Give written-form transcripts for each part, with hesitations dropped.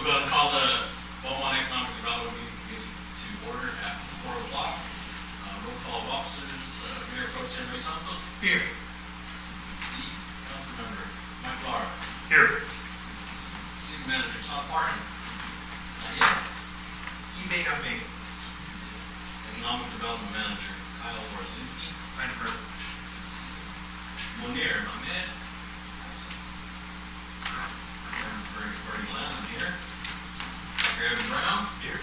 We're going to call the Beaumont Economic Development Meeting to order at 4 o'clock. Roll call of officers, Mayor Pro Tem Ray Santos. Here. C. Councilmember Mike Lara. Here. City Manager Tom Parton. Not yet. He may not make it. Economic Development Manager Kyle Borzinski. I'm here. Munir Ahmed. Bernie Lennon here. Dr. Evan Brown. Here.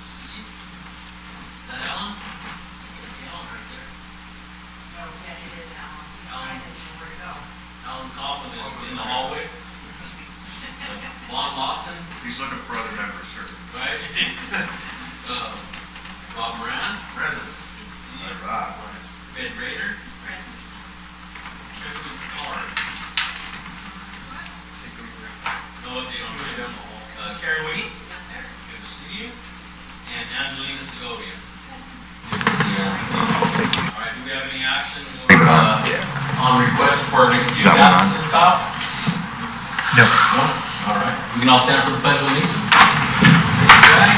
Steve. Is that Alan? There's the Alan right there. Oh, yeah, it is Alan. Alan. Where to go? Alan Kaufman is in the hallway. Vaughn Lawson. He's looking for other members, sir. Right. Rob Moran. Present. Good to see you. Rob. Ed Rader. Present. Nicholas Carnes. No update on freedom. Karen Whitty. Yes, sir. Good to see you. And Angelina Segovia. Good to see you. Thank you. All right, do we have any actions on request for an excused Is that one on? absence, Kyle? No. No? All right. We can all stand for the Pledge of Allegiance. Okay.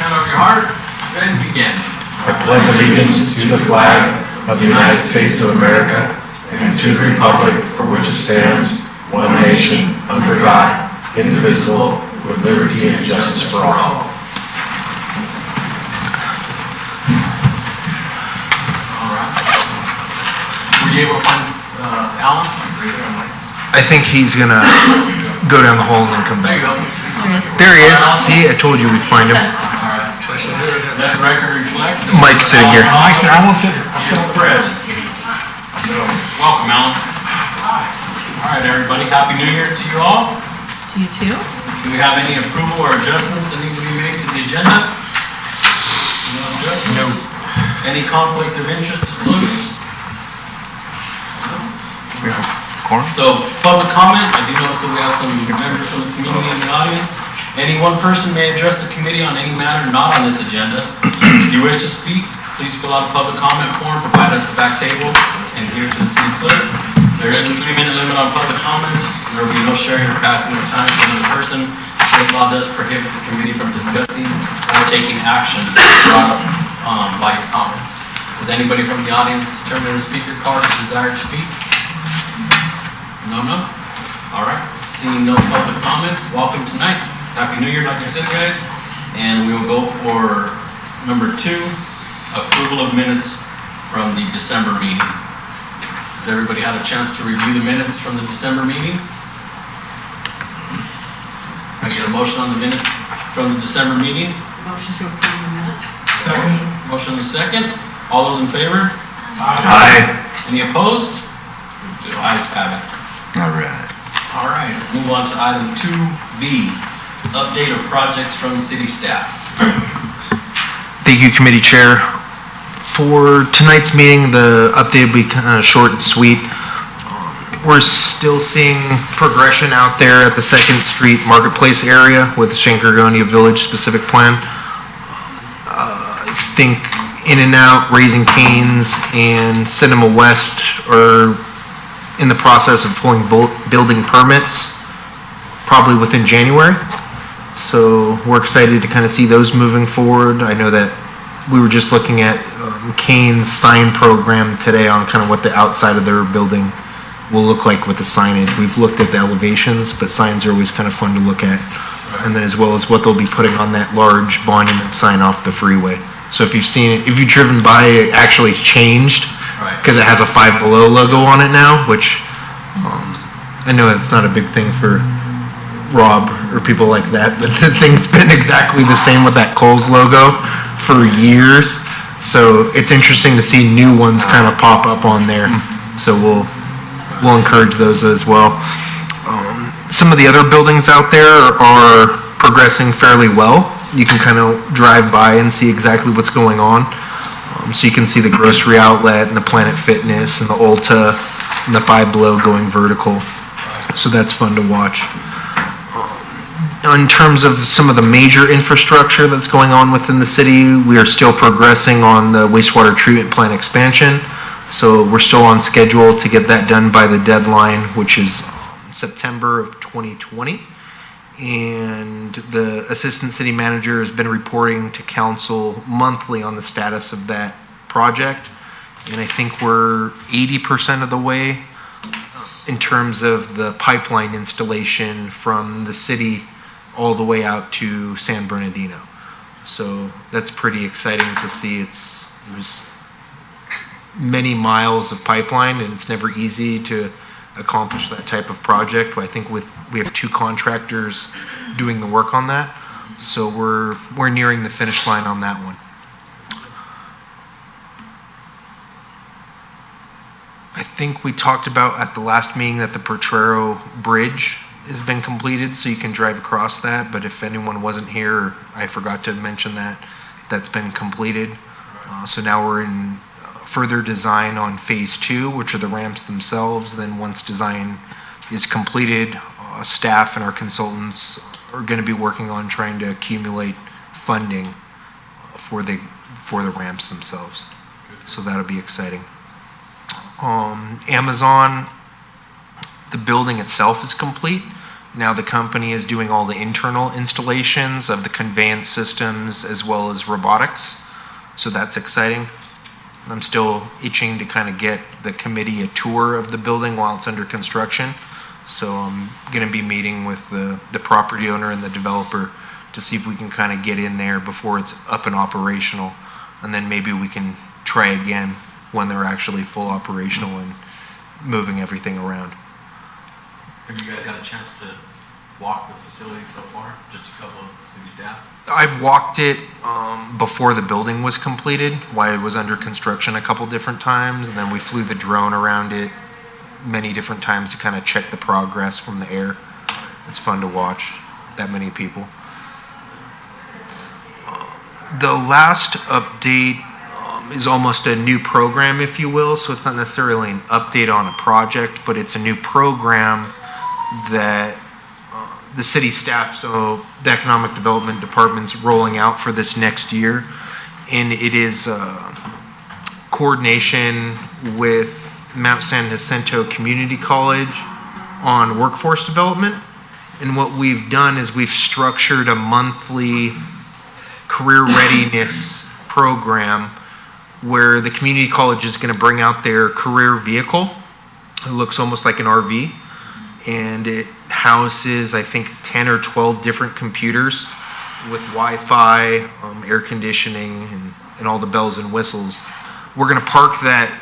Hand over your heart. Ready to begin. I pledge allegiance to the flag of the United States of America and to the republic for which it stands, one nation, under God, indivisible, with liberty and justice for all. All right. Were you able to find Alan? I think he's gonna go down the hall and then come There you back. go. There he is. See, I told you we'd find him. All right. Let the record reflect. Mike's sitting here. I said I won't sit here. Present. So, welcome, Alan. All right, everybody. Happy New Year to you all. To you too? Do we have any approval or adjustments that need to be made to the agenda? No adjustments? No. Any conflict of interest disclosures? So, public comment. I do notice that we have some members from the community in the audience. Any one person may address the committee on any matter not on this agenda. If you wish to speak, please fill out a public comment form provided at the back table and here to the city clerk. There is a 3-minute limit on public comments. There will be no sharing or passing of time to another person. State law does prohibit the committee from discussing or taking actions brought up by your comments. Does anybody from the audience turn in a speaker card and desire to speak? No? All right. Seeing no public comments, welcome tonight. Happy New Year, like I said, guys. And we will go for number 2, approval of minutes from the December meeting. Has everybody had a chance to review the minutes from the December meeting? I get a motion on the minutes from the December meeting. Motion to approve the minutes. Second. Motion is second. All those in favor? Aye. Any opposed? The ayes have it. All right. All right, move on to item 2B, update of projects from city staff. Thank you, Committee Chair. For tonight's meeting, the update will be kind of short and sweet. We're still seeing progression out there at the 2nd Street Marketplace area with the Shankargonia Village specific plan. I think In-N-Out, Raising Cane's, and Cinema West are in the process of pulling building permits, probably within January. So we're excited to kind of see those moving forward. I know that we were just looking at Kane's sign program today on kind of what the outside of their building will look like with the signage. We've looked at the elevations, but signs are always kind of fun to look at. And then as well as what they'll be putting on that large monument sign off the freeway. So if you've seen it, if you've driven by, it actually changed because it has a Five Below logo on it now, which I know it's not a big thing for Rob or people like that, but the thing's been exactly the same with that Kohl's logo for years. So it's interesting to see new ones kind of pop up on there. So we'll encourage those as well. Some of the other buildings out there are progressing fairly well. You can kind of drive by and see exactly what's going on. So you can see the grocery outlet and the Planet Fitness and the Ulta and the Five Below going vertical. So that's fun to watch. In terms of some of the major infrastructure that's going on within the city, we are still progressing on the wastewater treatment plant expansion. So we're still on schedule to get that done by the deadline, which is September of 2020. and the assistant city manager has been reporting to council monthly on the status of that project. And I think we're 80% of the way in terms of the pipeline installation from the city all the way out to San Bernardino. So that's pretty exciting to see. There's many miles of pipeline, and it's never easy to accomplish that type of project. I think we have 2 contractors doing the work on that, so we're nearing the finish line on that one. I think we talked about at the last meeting that the Potrero Bridge has been completed, so you can drive across that. But if anyone wasn't here, I forgot to mention that that's been completed. So now we're in further design on phase 2, which are the ramps themselves. Then once design is completed, staff and our consultants are going to be working on trying to accumulate funding for the ramps themselves. So that'll be exciting. Amazon, the building itself is complete. Now the company is doing all the internal installations of the conveyance systems as well as robotics. So that's exciting. I'm still itching to kind of get the committee a tour of the building while it's under construction. So I'm going to be meeting with the property owner and the developer to see if we can kind of get in there before it's up and operational. And then maybe we can try again when they're actually full operational and moving everything around. Have you guys got a chance to walk the facility so far? Just a couple of city staff? I've walked it before the building was completed, while it was under construction a couple different times, and then we flew the drone around it many different times to kind of check the progress from the air. It's fun to watch that many people. The last update is almost a new program, if you will, so it's not necessarily an update on a project, but it's a new program that the city staff, so the economic development department's rolling out for this next year, and it is coordination with Mount San Jacinto Community College on workforce development. And what we've done is we've structured a monthly career readiness program where the community college is going to bring out their career vehicle. It looks almost like an RV, and it houses, I think, 10 or 12 different computers with Wi-Fi, air conditioning, and all the bells and whistles. We're going to park that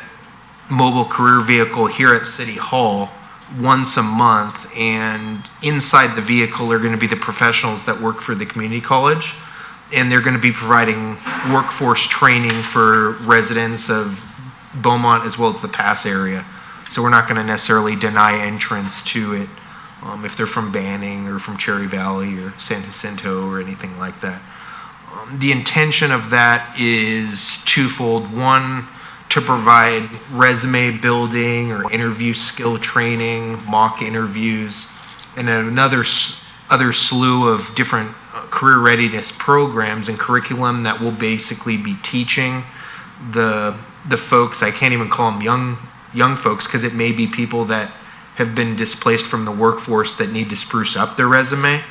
mobile career vehicle here at City Hall once a month, and inside the vehicle are going to be the professionals that work for the community college, and they're going to be providing workforce training for residents of Beaumont as well as the Pass area. So we're not going to necessarily deny entrance to it if they're from Banning or from Cherry Valley or San Jacinto or anything like that. The intention of that is twofold. One, to provide resume building or interview skill training, mock interviews, and another other slew of different career readiness programs and curriculum that will basically be teaching the folks. I can't even call them young folks, because it may be people that have been displaced from the workforce that need to spruce up their resume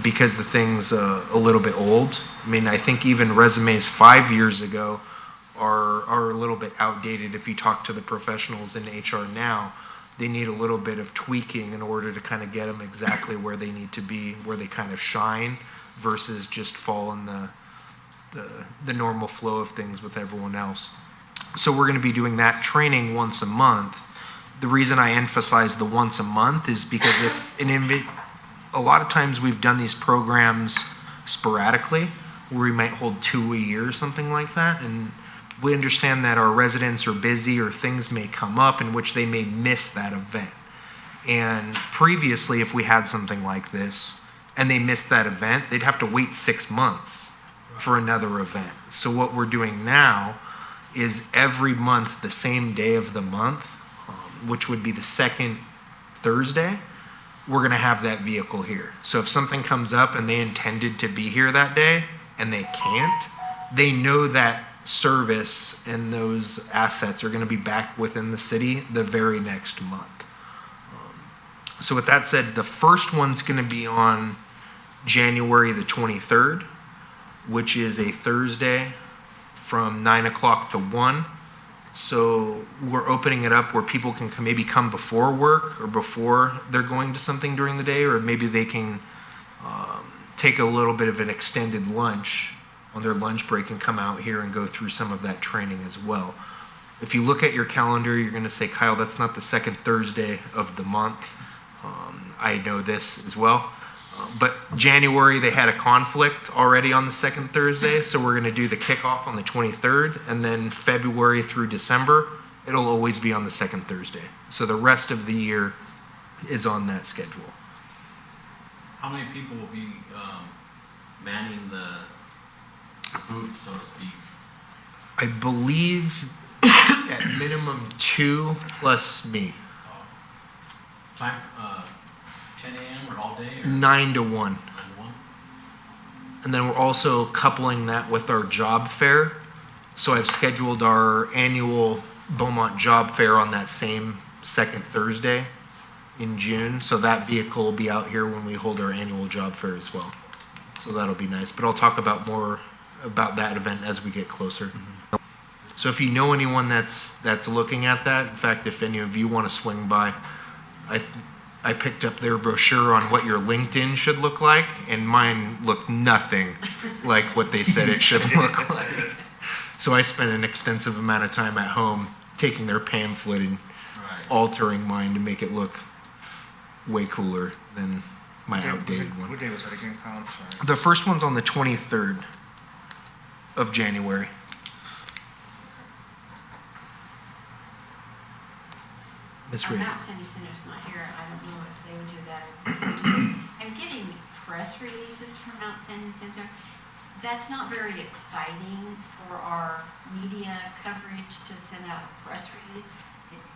because the thing's a little bit old. I mean, I think even resumes 5 years ago are a little bit outdated. If you talk to the professionals in HR now, they need a little bit of tweaking in order to kind of get them exactly where they need to be, where they kind of shine, versus just fall in the normal flow of things with everyone else. So we're going to be doing that training once a month. The reason I emphasize the once a month is because a lot of times we've done these programs sporadically, where we might hold 2 a year or something like that, and we understand that our residents are busy or things may come up in which they may miss that event. And previously, if we had something like this and they missed that event, they'd have to wait 6 months for another event. So what we're doing now is every month, the same day of the month, which would be the second Thursday, we're going to have that vehicle here. So if something comes up and they intended to be here that day and they can't, they know that service and those assets are going to be back within the city the very next month. So with that said, the first one's going to be on January the 23rd, which is a Thursday from 9 o'clock to 1. So we're opening it up where people can maybe come before work or before they're going to something during the day, or maybe they can take a little bit of an extended lunch on their lunch break and come out here and go through some of that training as well. If you look at your calendar, you're going to say, Kyle, that's not the second Thursday of the month. I know this as well. But January, they had a conflict already on the second Thursday, so we're going to do the kickoff on the 23rd, and then February through December, it'll always be on the second Thursday. So the rest of the year is on that schedule. How many people will be manning the booth, so to speak? I believe at minimum 2 plus me. Time, 10 a.m. or all day? Or 9 to 1. 9 to 1? And then we're also coupling that with our job fair. So I've scheduled our annual Beaumont job fair on that same second Thursday in June. So that vehicle will be out here when we hold our annual job fair as well. So that'll be nice. But I'll talk about more about that event as we get closer. Mm-hmm. So if you know anyone that's looking at that, in fact, if any of you want to swing by, I picked up their brochure on what your LinkedIn should look like, and mine looked nothing like what they said it should look like. So I spent an extensive amount of time at home taking their pamphlet and altering mine to make it look way cooler than my outdated one. What day was that again, Kyle? I'm sorry. The first one's on the 23rd of January. Miss Reed. Mount Sandy Center's not here. I don't know if they would do that. If they would do. I'm getting press releases from Mount Sandy Center. That's not very exciting for our media coverage to send out a press release.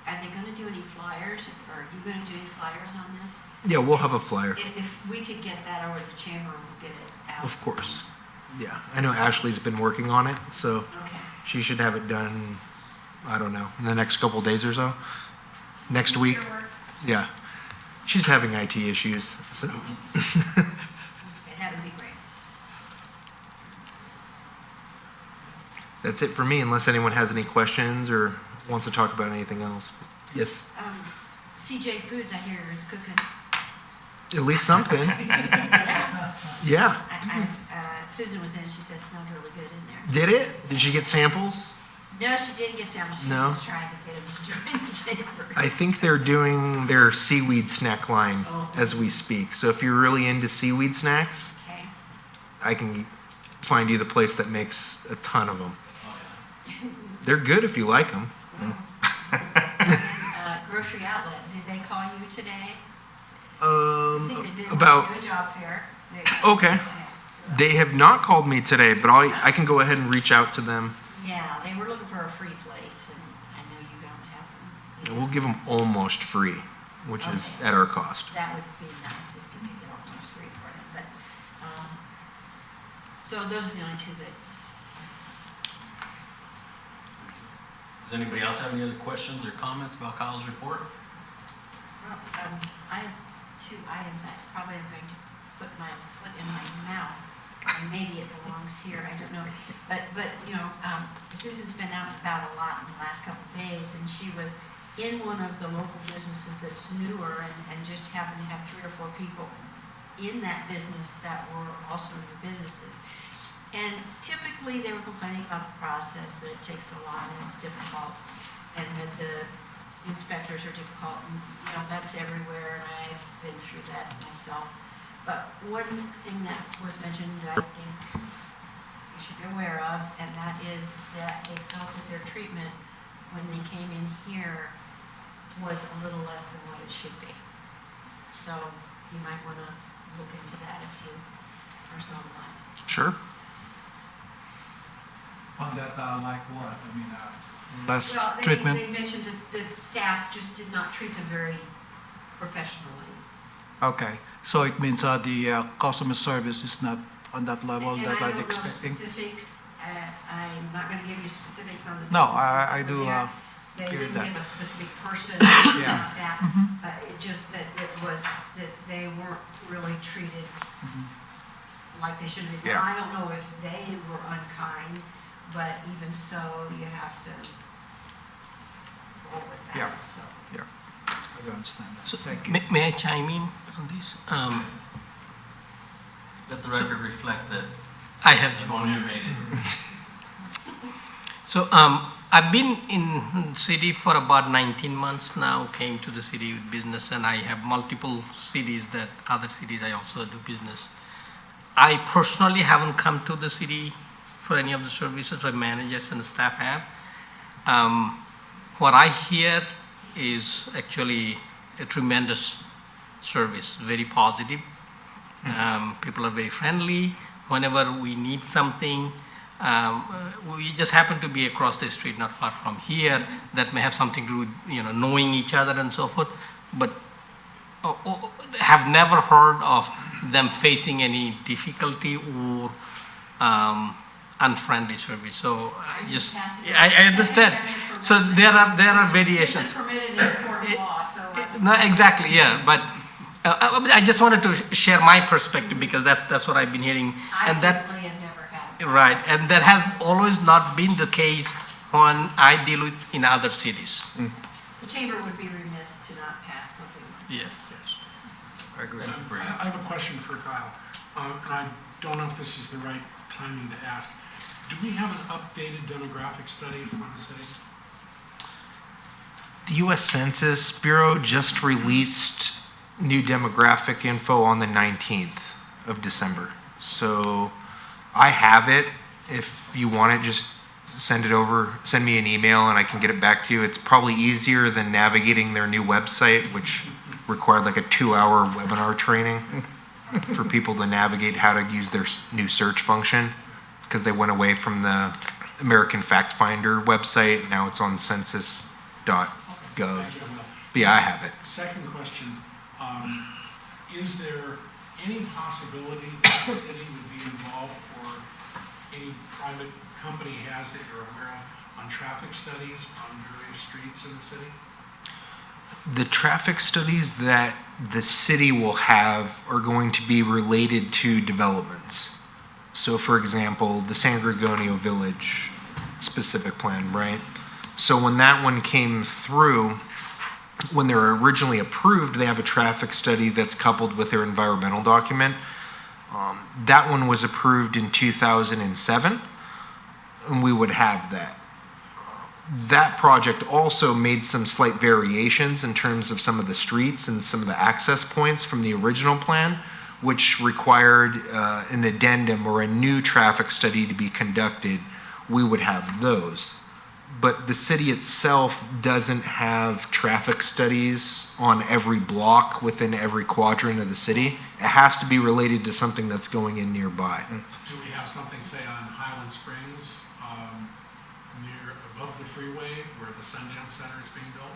Are they going to do any flyers? Or are you going to do any flyers on this? Yeah, we'll have a flyer. If we could get that over to the chamber, we'll get it out. Of course. Yeah, I know Ashley's been working on it, so Okay. she should have it done, I don't know, in the next couple days or so. Next week. Yeah. She's having IT issues, so. Okay, that would be great. That's it for me, unless anyone has any questions or wants to talk about anything else. Yes, CJ Foods, I hear, is cooking. at least something. Yeah. Susan was in, she said it smelled really good in there. Did it? Did she get samples? No, she didn't get samples. She No? was just trying to get them to join the chamber. I think they're doing their seaweed snack line Oh. as we speak. So if you're really into seaweed snacks, Okay. I can find you the place that makes a ton of them. Oh, yeah. They're good if you like them. Grocery outlet, did they call you today? I think they did About, do a job fair. okay. They have not called me today, but I can go ahead and reach out to them. Yeah, they were looking for a free place, and I know you don't have them. We'll give them almost free, which is Okay. at our cost. That would be nice if you could get almost free for them, but, so those are the only two that, Does anybody else have any other questions or comments about Kyle's report? well, I have two items I probably am going to put my foot in my mouth. And maybe it belongs here, I don't know. But you know, Susan's been out and about a lot in the last couple of days, and she was in one of the local businesses that's newer and just happened to have 3 or 4 people in that business that were also new businesses. And typically they were complaining about the process, that it takes a lot and it's difficult, and that the inspectors are difficult, and you know, that's everywhere, and I've been through that myself. But one thing that was mentioned that I think you should be aware of, and that is that they felt that their treatment when they came in here was a little less than what it should be. So you might want to look into that if you are so inclined. Sure. On that, like what? I mean, less Well, treatment? they mentioned that the staff just did not treat them very professionally. Okay, so it means the customer service is not on that level And that I I'd don't know expecting? specifics, I'm not going to give you specifics on the No, businesses I over do there. They hear didn't that. give a specific person Yeah. about that. Mhm. It just that it was that they weren't really treated like they should have been. Yeah. I don't know if they were unkind, but even so, you have to roll with that, Yeah. so. I don't understand that. So, Thank you. may I chime in on this? Let the record reflect that I have Monia made it. So, I've been in city for about 19 months now, came to the city with business, and I have multiple cities that, other cities I also do business. I personally haven't come to the city for any of the services my managers and staff have. What I hear is actually a tremendous service, very positive. People are very friendly. Whenever we need something, we just happen to be across the street, not far from here, that may have something to do with, knowing each other and so forth, but have never heard of them facing any difficulty or unfriendly service. So I understand. So there are variations. It's permitted in court of law, so. No, exactly, yeah, but I just wanted to share my perspective because that's what I've been hearing. I And that, certainly have never had. right, and that has always not been the case when I deal with in other cities. The chamber would be remiss to not pass something like Yes. I agree. I have a question for Kyle, and I don't know if this is the right timing to ask. Do we have an updated demographic study from the city? The U.S. Census Bureau just released new demographic info on the 19th of December. So I have it. If you want it, just send it over, send me an email and I can get it back to you. It's probably easier than navigating their new website, which required like a 2-hour webinar training for people to navigate how to use their new search function because they went away from the American Fact Finder website. Now it's on census.gov. Thank you, Emil. But yeah, I have it. Second question, is there any possibility that the city would be involved or any private company has that you're aware of on traffic studies on various streets in the city? The traffic studies that the city will have are going to be related to developments. So for example, the San Gregorio Village specific plan, right? So when that one came through, when they were originally approved, they have a traffic study that's coupled with their environmental document. That one was approved in 2007, and we would have that. That project also made some slight variations in terms of some of the streets and some of the access points from the original plan, which required an addendum or a new traffic study to be conducted. We would have those. But the city itself doesn't have traffic studies on every block within every quadrant of the city. It has to be related to something that's going in nearby. Do we have something, say, on Highland Springs, near, above the freeway, where the Sundance Center is being built?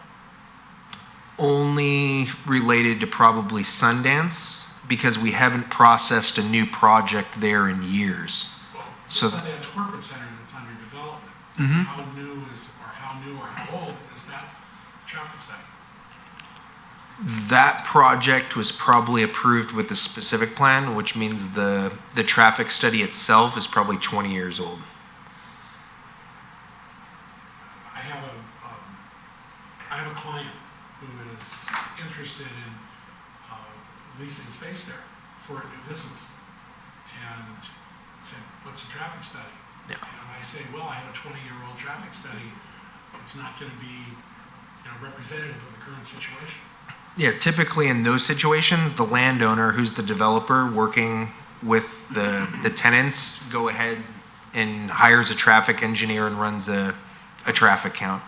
Only related to probably Sundance, because we haven't processed a new project there in years. Well, the So- Sundance Corporate Center that's under development. Mhm. How new or how old is that traffic study? That project was probably approved with the specific plan, which means the traffic study itself is probably 20 years old. I have a client who is interested in leasing space there for a new business, and said, "What's the traffic study?" Yeah. And I say, "Well, I have a 20-year-old traffic study. It's not going to be, representative of the current situation." Yeah, typically in those situations, the landowner, who's the developer working with the tenants, go ahead and hires a traffic engineer and runs a traffic count.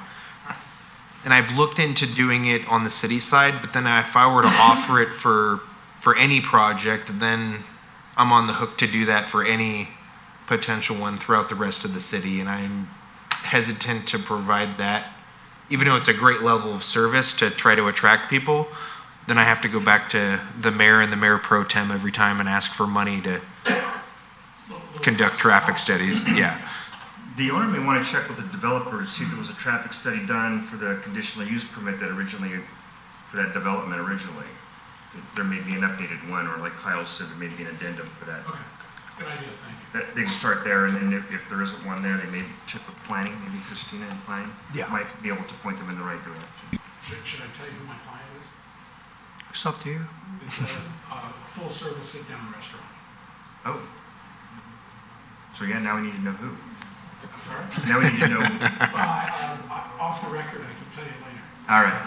And I've looked into doing it on the city side, but then if I were to offer it for any project, then I'm on the hook to do that for any potential one throughout the rest of the city, and I'm hesitant to provide that. Even though it's a great level of service to try to attract people, then I have to go back to the mayor and the mayor pro tem every time and ask for money to conduct traffic studies. Yeah. The owner may want to check with the developer to see if there was a traffic study done for the conditional use permit that originally, for that development originally. there may be an updated one, or like Kyle said, there may be an addendum for that. Okay, good idea, thank you. They can start there, and then if there isn't one there, they may check with planning, maybe Christina in planning. Yeah. Might be able to point them in the right direction. Should I tell you who my client is? It's up to you. It's a full-service sit-down restaurant. Oh. So yeah, now we need to know who. I'm sorry? Now we need to know. Off the record, I can tell you later. All right.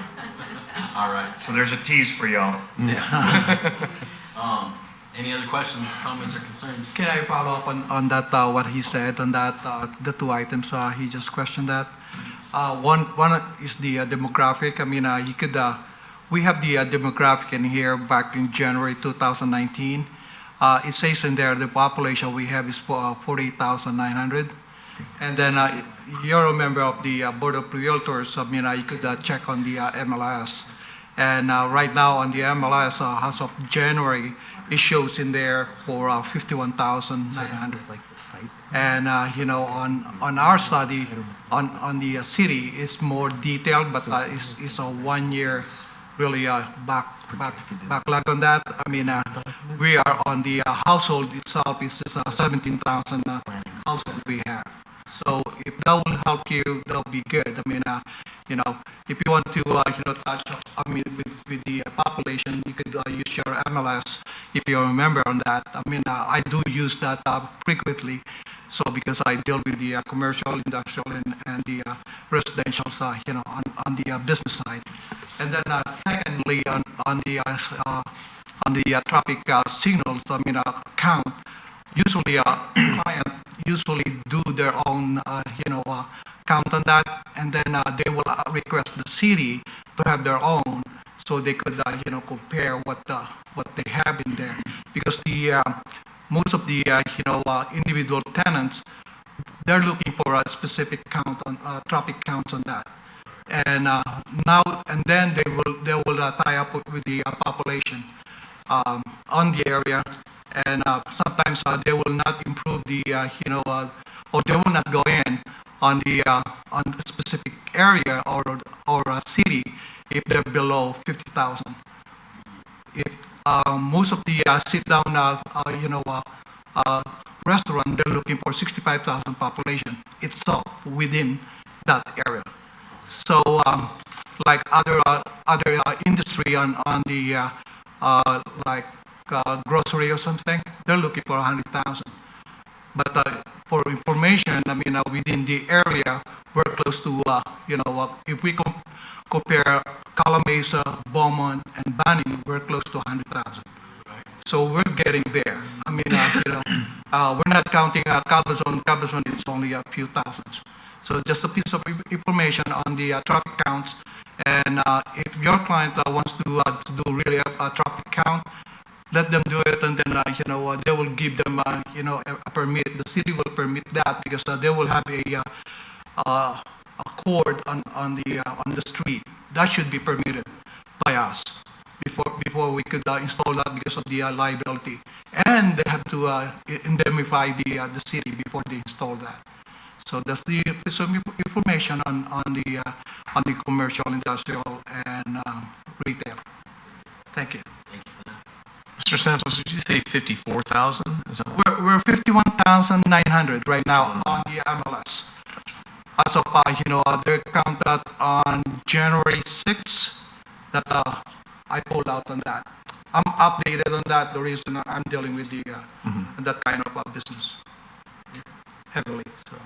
All right. So there's a tease for y'all. Any other questions, comments, or concerns? Can I follow up on that, what he said on that, the two items he just questioned that? One is the demographic. I mean, you could, we have the demographic in here back in January 2019. It says in there the population we have is 48,900. And then you're a member of the Board of Realtors. I mean, you could check on the MLS. And right now on the MLS, as of January, it shows in there for 51,900. And on our study, on the city, it's more detailed, but it's a 1 year really backlog on that. I mean, we are on the household itself, it's 17,000 households we have. So if that will help you, that'll be good. I mean, if you want to, touch, I mean, with the population, you could use your MLS if you remember on that. I mean, I do use that frequently. So because I deal with the commercial, industrial, and the residential side, on the business side. And then secondly, on the traffic signals, I mean, count. Usually, client usually do their own, count on that, and then they will request the city to have their own, so they could, compare what they have in there, because the most of the, individual tenants, they're looking for a specific count on traffic counts on that, and now and then they will tie up with the population on the area. And sometimes they will not improve the, or they will not go in on the specific area or city if they're below 50,000. Most of the sit-down, restaurant, they're looking for 65,000 population itself within that area. So, like other industry on the like. Grocery or something, they're looking for 100,000. But for information, I mean, within the area, we're close to, if we compare Calamasa, Beaumont, and Banning, we're close to 100,000. So we're getting there. I mean, we're not counting Cabazon. Cabazon, it's only a few thousands. So just a piece of information on the traffic counts. And if your client wants to do really a traffic count, let them do it, and then they will give them a permit. The city will permit that because they will have a cord on the street that should be permitted by us before we could install that because of the liability, and they have to indemnify the city before they install that. So that's the piece of information on the commercial, industrial, and retail. Thank you. Mr. Santos, did you say 54,000? We're 51,900 right now on the MLS. As of, they count that on January 6th that I pulled out on that. I'm updated on that, the reason I'm dealing with the that kind of business heavily. So.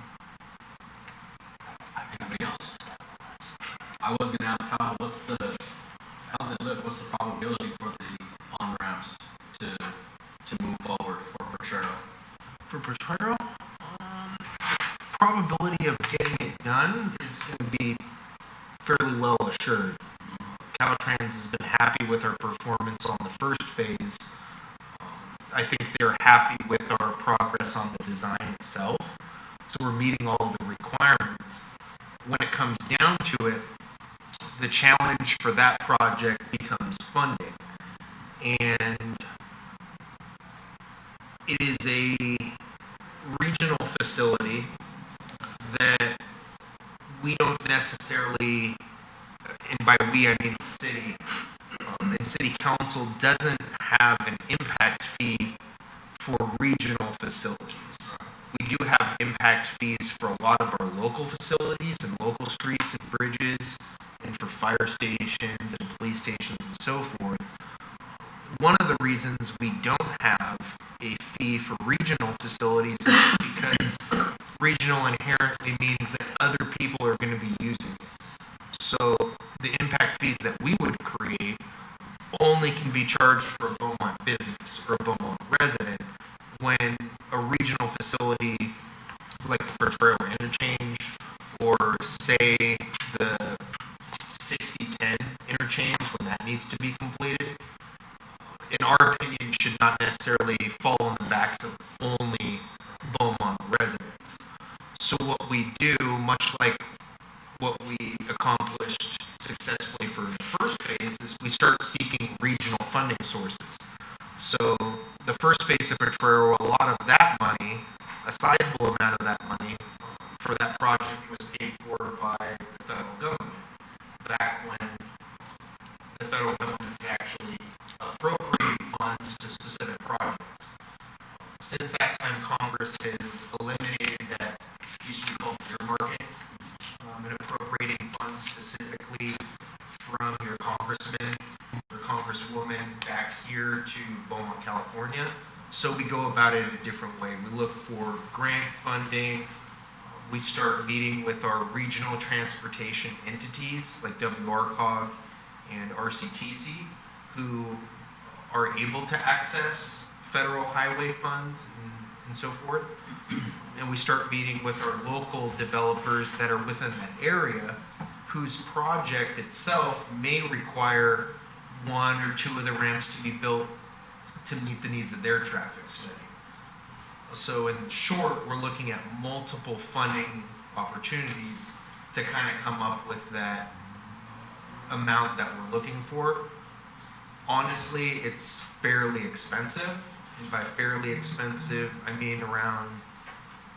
Anybody else? I was going to ask how, how's it look? What's the probability for the on-ramps to move forward for Potrero? For Potrero, probability of getting it done is going to be fairly well assured. Caltrans has been happy with our performance on the first phase. I think they're happy with our progress on the design itself. So we're meeting all of the requirements. When it comes down to it, the challenge for that project becomes funding. And it is a regional facility that we don't necessarily, and by we I mean the city, and city council doesn't have an impact fee for regional facilities. We do have impact fees for a lot of our local facilities and local streets and bridges and for fire stations and police stations and so forth. One of the reasons we don't have a fee for regional facilities is because regional inherently means that other people are going to be using it. So the impact fees that we would create only can be charged for a Beaumont business or a Beaumont resident when a regional facility like the Potrero interchange or say the 6010 interchange, when that needs to be completed, in our opinion, should not necessarily fall on the backs of only Beaumont residents. So what we do, much like what we accomplished successfully for the first phase, is we start seeking regional funding sources. So the first phase of Potrero, a lot of that money, a sizable amount of that money for that project was paid for by the federal government. Back when the federal government actually appropriate funds to specific projects. Since that time, Congress has eliminated that used to be called earmarking, and appropriating funds specifically from your congressman or congresswoman back here to Beaumont, California. So we go about it in a different way. We look for grant funding. We start meeting with our regional transportation entities like WRCOG and RCTC, who are able to access federal highway funds and so forth. And we start meeting with our local developers that are within that area whose project itself may require one or two of the ramps to be built to meet the needs of their traffic study. So in short, we're looking at multiple funding opportunities to kind of come up with that amount that we're looking for. Honestly, it's fairly expensive. And by fairly expensive, I mean around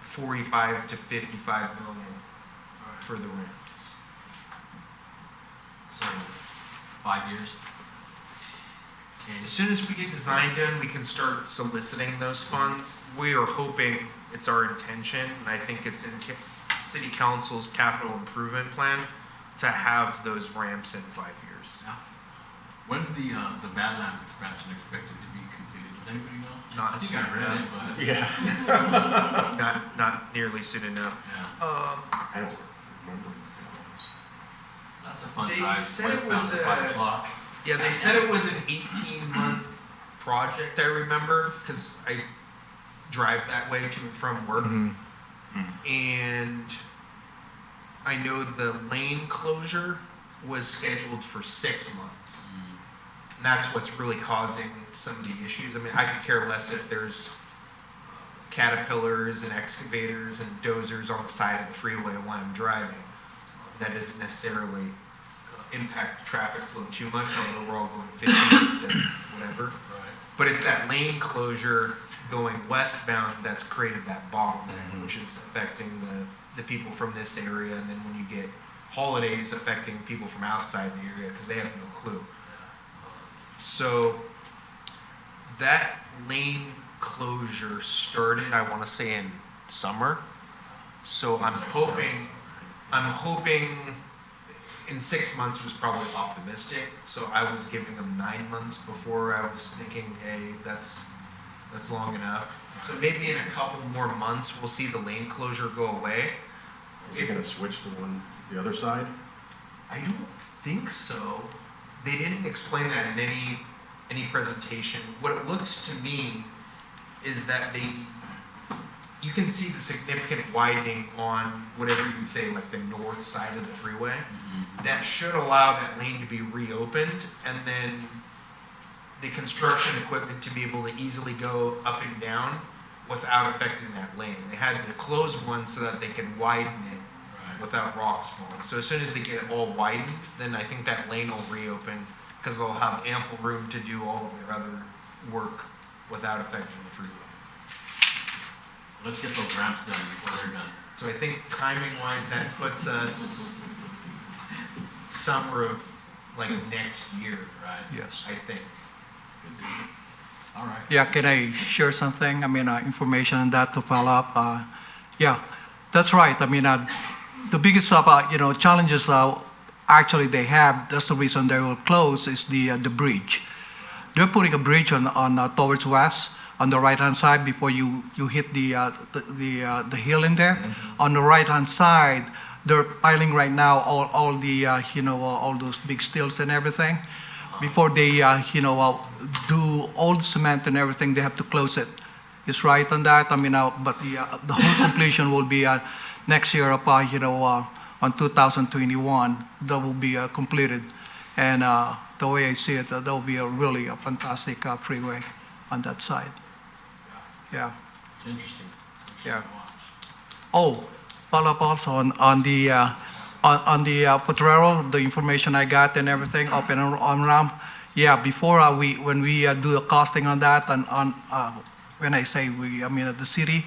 45 to 55 million for the ramps. So, 5 years. And as soon as we get design done, we can start soliciting those funds. We are hoping, it's our intention, and I think it's in City Council's capital improvement plan, to have those ramps in 5 years. Yeah. When's the Badlands expansion expected to be completed? Does anybody know? Not I think soon I read it, enough. but Yeah. Not nearly soon enough. yeah, I don't remember. that's a fun They drive said it westbound was at 5 o'clock. Yeah, they said it was an 18-month project, I remember, because I drive that way to and from work. And I know the lane closure was scheduled for 6 months. And that's what's really causing some of the issues. I mean, I could care less if there's caterpillars and excavators and dozers on the side of the freeway while I'm driving. That doesn't necessarily impact traffic flow too much, although we're all going 50 instead of whatever. Right. But it's that lane closure going westbound that's created that bottleneck, which is affecting the people from this area, and then when you get holidays, affecting people from outside the area because they have no clue. So that lane closure started, I want to say, in summer. So I'm hoping in 6 months was probably optimistic. So I was giving them 9 months before. I was thinking, hey, that's long enough. So maybe in a couple more months we'll see the lane closure go away. Is it going to switch to the other side? I don't think so. They didn't explain that in any presentation. What it looks to me is that you can see the significant widening on whatever you would say, like the north side of the freeway. That should allow that lane to be reopened, and then the construction equipment to be able to easily go up and down without affecting that lane. They had to close one so that they can widen it without rocks falling. So as soon as they get it all widened, then I think that lane will reopen because they'll have ample room to do all of their other work without affecting the freeway. Let's get those ramps done before they're done. So I think timing-wise, that puts us summer of like next year, Right. Yes. I think. Good deal. All right. Yeah, can I share something? I mean, information on that to follow up. Yeah, that's right. I mean, the biggest challenges actually they have. That's the reason they will close is the bridge. They're putting a bridge on towards west on the right hand side before you hit the hill in there. On the right hand side, they're piling right now all the all those big steels and everything. Before they do all the cement and everything, they have to close it. It's right on that. I mean, but the whole completion will be next year up on 2021. That will be completed, and the way I see it, that will be really a fantastic freeway on that side. Yeah. It's interesting. It's interesting Yeah. to watch. Oh, follow up also on the Potrero, the information I got and everything up and on ramp. Yeah, before when we do the costing on that, and when I say we, I mean the city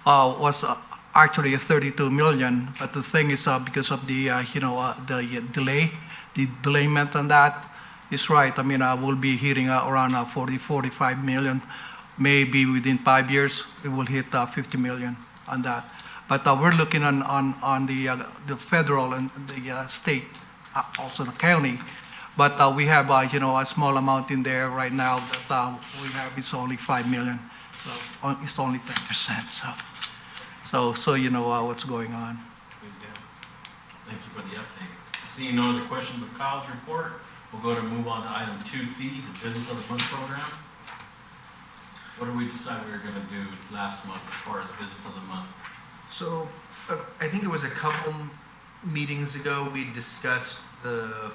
was actually 32 million. But the thing is, because of the the delayment on that, is right. I mean, we'll be hitting around 45 million. Maybe within 5 years, it will hit 50 million on that. But we're looking on the federal and the state, also the county. But we have a small amount in there right now that we have. It's only 5 million. So it's only 10%. So you know what's going on. Good deal. Thank you for the update. Seeing no other questions of Kyle's report, we'll go to move on to item 2C, the Business of the Month program. What did we decide we were going to do last month as far as Business of the Month? So, I think it was a couple meetings ago, we discussed the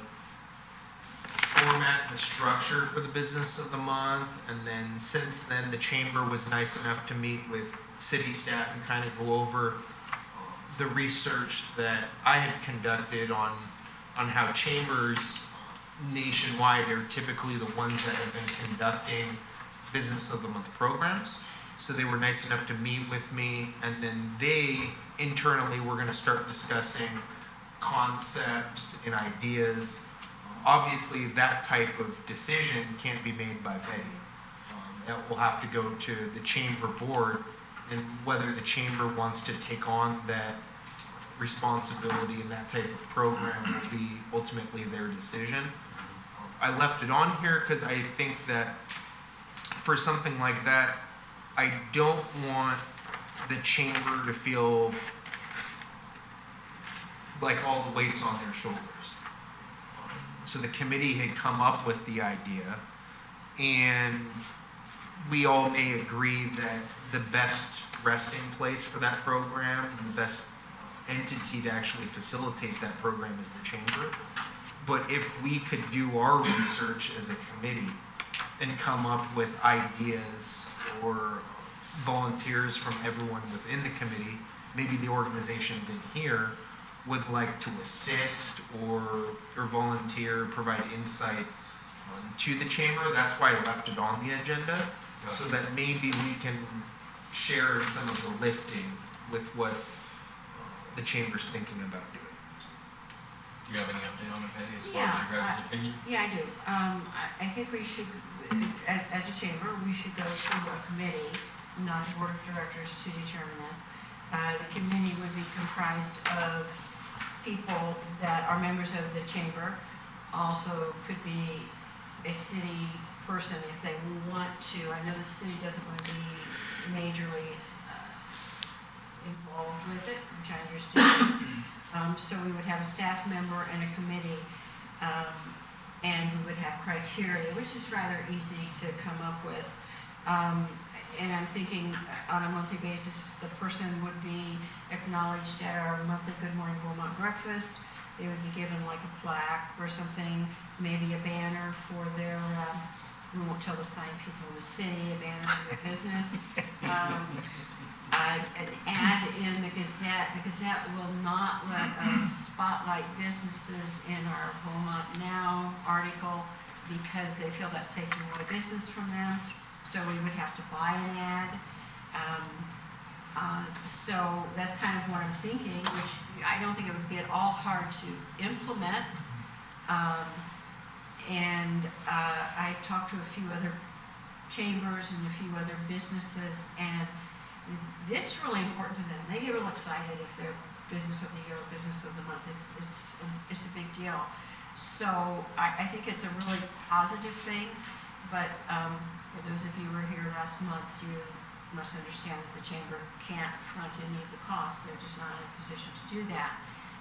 format, the structure for the business of the month, and then since then, the chamber was nice enough to meet with city staff and kind of go over the research that I had conducted on how chambers nationwide are typically the ones that have been conducting business of the month programs. So they were nice enough to meet with me, and then they internally were going to start discussing concepts and ideas. Obviously, that type of decision can't be made by Betty. That will have to go to the chamber board, and whether the chamber wants to take on that responsibility and that type of program will be ultimately their decision. I left it on here because I think that for something like that, I don't want the chamber to feel like all the weight's on their shoulders. So the committee had come up with the idea, and we all may agree that the best resting place for that program and the best entity to actually facilitate that program is the chamber. But if we could do our research as a committee and come up with ideas or volunteers from everyone within the committee, maybe the organizations in here would like to assist or volunteer, provide insight to the chamber. That's why I left it on the agenda, so that maybe we can share some of the lifting with what the chamber's thinking about doing. Do you have any update on it, Betty, as far as your guys' opinion? Yeah, I do. I think we should, as a chamber, we should go to a committee, not a board of directors, to determine this. The committee would be comprised of people that are members of the chamber, also could be a city person if they want to. I know the city doesn't want to be majorly involved with it, which I understand. So we would have a staff member and a committee, and we would have criteria, which is rather easy to come up with. And I'm thinking on a monthly basis, the person would be acknowledged at our monthly Good Morning Beaumont breakfast. They would be given like a plaque or something, maybe a banner for their, we won't tell the sign people in the city, a banner for their business. An ad in the Gazette. The Gazette will not let us spotlight businesses in our Beaumont Now article because they feel that's taking away business from them. So we would have to buy an ad. So that's kind of what I'm thinking, which I don't think it would be at all hard to implement. And I've talked to a few other chambers and a few other businesses, and it's really important to them. They get real excited if they're business of the year or business of the month. It's a big deal. So I think it's a really positive thing, but for those of you who were here last month, you must understand that the chamber can't front any of the costs. They're just not in a position to do that.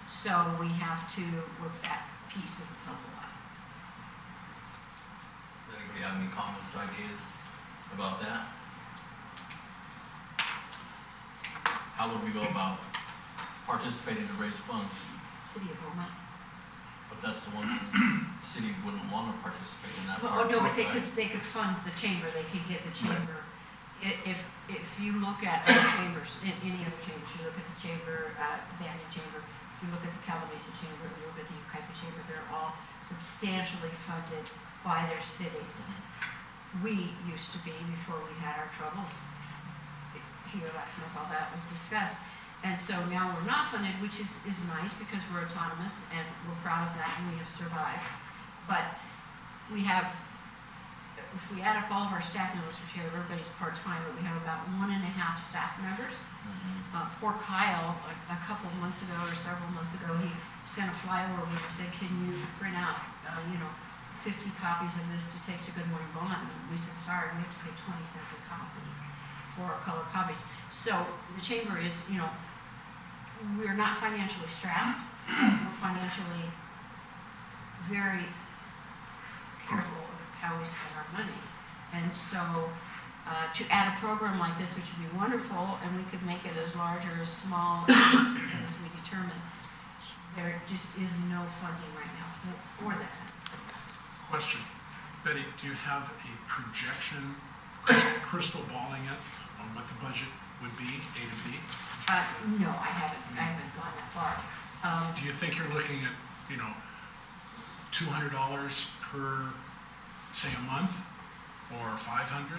So we have to work that piece of the puzzle out. Does anybody have any comments, ideas about that? How would we go about participating to raise funds? City of Beaumont. But that's the one, the city wouldn't want to participate in that Well, part. no, but right? they could fund the chamber. They could give the chamber. If you look at other chambers, any other chambers, you look at the chamber, Banyan Chamber, you look at the Calamasa Chamber, you look at the Ucaipa Chamber, they're all substantially funded by their cities. We used to be, before we had our troubles, here last month, all that was discussed. And so now we're not funded, which is nice because we're autonomous and we're proud of that and we have survived. But we have, if we add up all of our staff members, which here everybody's part-time, but we have about 1.5 staff members. Poor Kyle, a couple of months ago or several months ago, he sent a flyer over and said, can you print out, 50 copies of this to take to Good Morning Beaumont? And we said, sorry, we have to pay 20 cents a copy for color copies. So the chamber is, we're not financially strapped. We're financially very careful with how we spend our money. And so to add a program like this, which would be wonderful, and we could make it as large or as small as we determine, there just is no funding right now for that. Question. Betty, do you have a projection, crystal balling it, on what the budget would be, A to B? No, I haven't gone that far. Do you think you're looking at, $200 per, say, a month, or 500?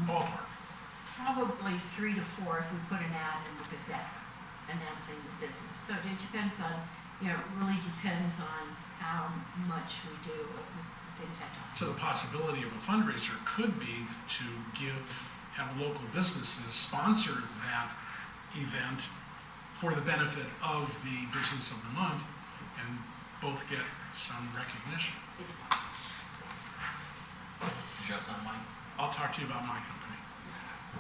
Ballpark. Probably 3 to 4 if we put an ad in the Gazette announcing the business. So it depends on, it really depends on how much we do of the things I talked about. So the possibility of a fundraiser could be to have local businesses sponsor that event for the benefit of the business of the month and both get some recognition. It's possible. Did you have something, Mike? I'll talk to you about my company.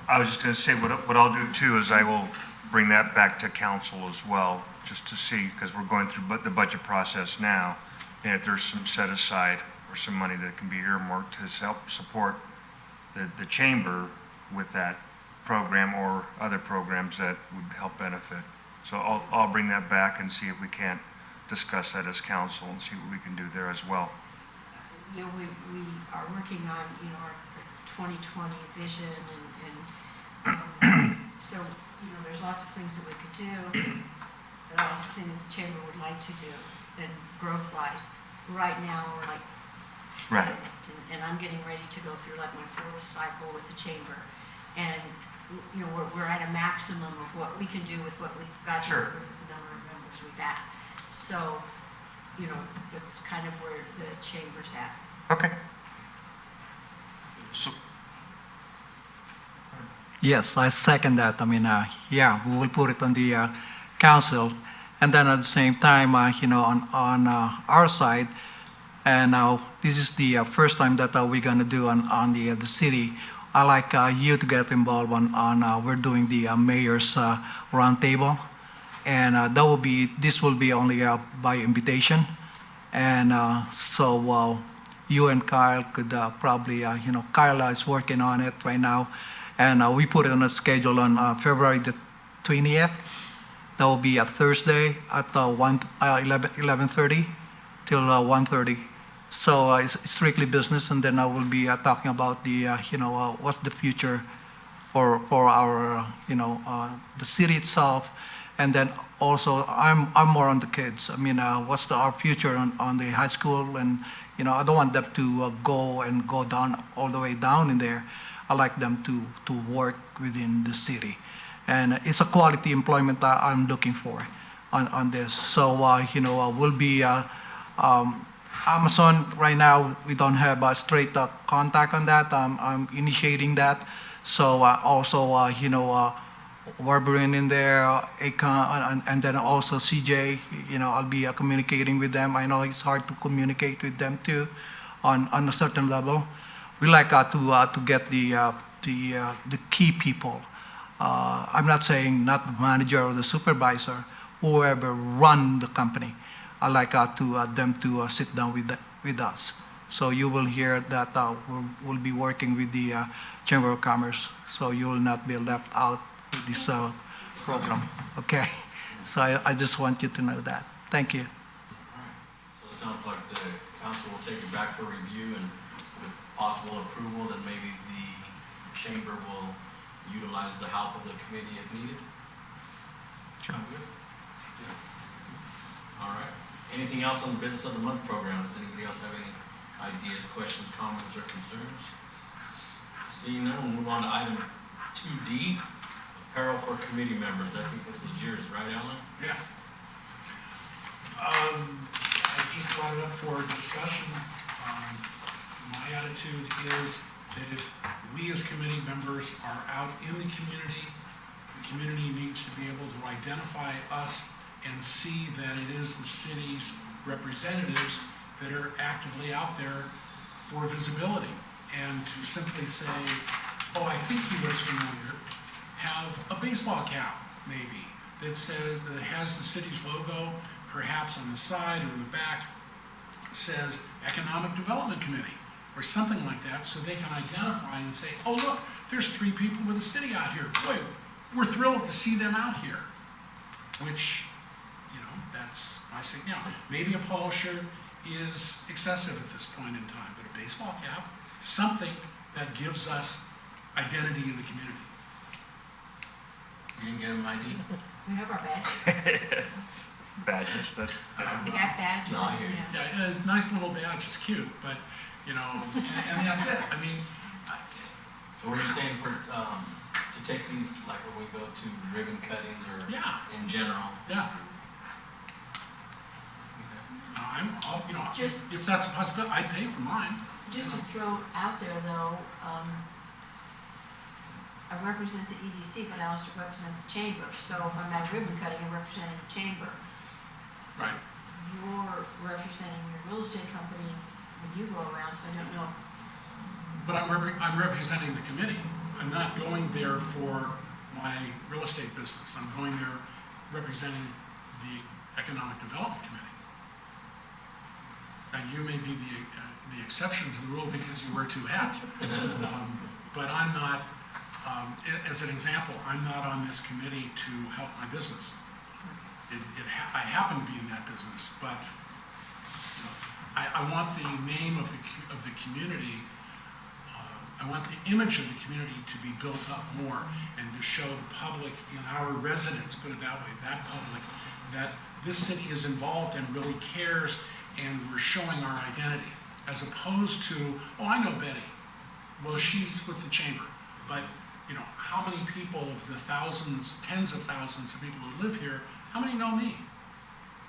I was just going to say, what I'll do too is I will bring that back to council as well, just to see, because we're going through the budget process now, and if there's some set aside or some money that can be earmarked to help support the chamber with that program or other programs that would help benefit. So I'll bring that back and see if we can't discuss that as council and see what we can do there as well. We are working on, our 2020 vision and so, there's lots of things that we could do. There are lots of things that the chamber would like to do and growth-wise. Right now, we're like, Right. and I'm getting ready to go through like my 4th cycle with the chamber. And, we're at a maximum of what we can do with what we've got Sure. with the number of members we've got. So, that's kind of where the chamber's at. Okay. So, Yes, I second that. I mean, we will put it on the council, and then at the same time, on our side, and now this is the first time that we're gonna do on the city. I like you to get involved on we're doing the mayor's roundtable, and this will be only by invitation, and so you and Kyle could probably Kyle is working on it right now. And we put it on a schedule on February the 20th. That will be a Thursday at 11:30 till 1:30. So it's strictly business, and then I will be talking about the what's the future for our the city itself, and then also I'm more on the kids. I mean, what's our future on the high school, and I don't want them to go down all the way down in there. I like them to work within the city, and it's a quality employment that I'm looking for on this. So we'll be Amazon, right now, we don't have a straight contact on that. I'm initiating that. So also, we're bringing in there, Akon, and then also CJ, I'll be communicating with them. I know it's hard to communicate with them too on a certain level. We like to get the key people. I'm not saying not the manager or the supervisor, whoever run the company. I like them to sit down with us. So you will hear that we'll be working with the Chamber of Commerce. So you will not be left out with this program. Okay. So I just want you to know that. Thank you. All right. So it sounds like the council will take it back for review, and with possible approval, then maybe the chamber will utilize the help of the committee if needed. Sound good? All right. Anything else on the Business of the Month program? Does anybody else have any ideas, questions, comments, or concerns? Seeing none, we'll move on to item 2D, apparel for committee members. I think this was yours, right, Alan? Yeah. I just brought it up for discussion. My attitude is that if we as committee members are out in the community needs to be able to identify us and see that it is the city's representatives that are actively out there for visibility. And to simply say, oh, I think he looks familiar, have a baseball cap, maybe, that says, that has the city's logo, perhaps on the side or in the back, says Economic Development Committee, or something like that, so they can identify and say, oh, look, there's 3 people with the city out here. Boy, we're thrilled to see them out here. Which, that's my signal. Maybe a polo shirt is excessive at this point in time, but a baseball cap, something that gives us identity in the community. You didn't get him ID? We have our badge. Badges, that, We have badges, No, I hear you. yeah. Yeah, it's a nice little badge, it's cute, but, and that's it. I mean, So were you saying to take these, like when we go to ribbon cuttings or yeah, in general? yeah. Just- if that's a possibility, I'd pay for mine. Just to throw out there though, I represent the EDC, but I also represent the chamber. So if I'm at ribbon cutting, I'm representing the chamber. Right. You're representing your real estate company when you go around, so I don't know. But I'm representing the committee. I'm not going there for my real estate business. I'm going there representing the Economic Development Committee. And you may be the exception to the rule because you wear 2 hats. But I'm not, as an example, I'm not on this committee to help my business. I happen to be in that business, but I want the name of the community. I want the image of the community to be built up more and to show the public and our residents, put it that way, that public, that this city is involved and really cares, and we're showing our identity, as opposed to, oh, I know Betty. Well, she's with the chamber. But, how many people of the thousands, tens of thousands of people who live here, how many know me?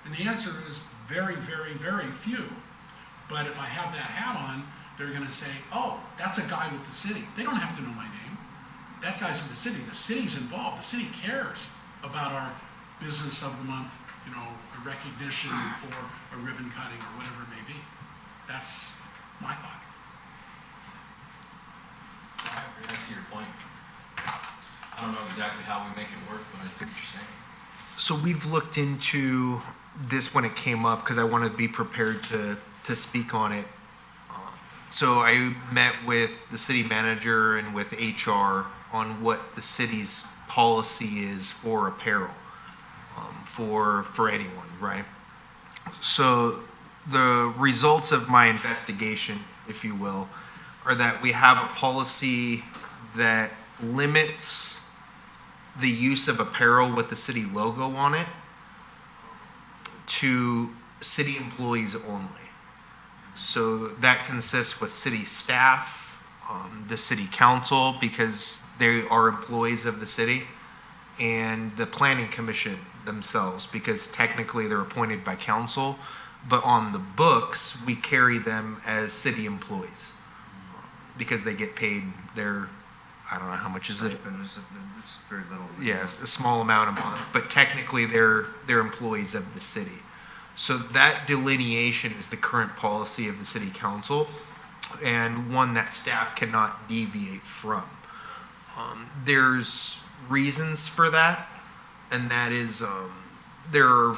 And the answer is very, very, very few. But if I have that hat on, they're going to say, oh, that's a guy with the city. They don't have to know my name. That guy's with the city. The city's involved. The city cares about our business of the month, a recognition or a ribbon cutting or whatever it may be. That's my thought. I see your point. I don't know exactly how we make it work, but I see what you're saying. So we've looked into this when it came up because I wanted to be prepared to speak on it. So I met with the city manager and with HR on what the city's policy is for apparel, for anyone, right? So the results of my investigation, if you will, are that we have a policy that limits the use of apparel with the city logo on it to city employees only. So that consists with city staff, the city council, because they are employees of the city, and the planning commission themselves, because technically they're appointed by council, but on the books, we carry them as city employees because they get paid their, I don't know how much is it? It's very little. Yeah, a small amount a month, but technically they're employees of the city. So that delineation is the current policy of the city council, and one that staff cannot deviate from. There's reasons for that, and that is there are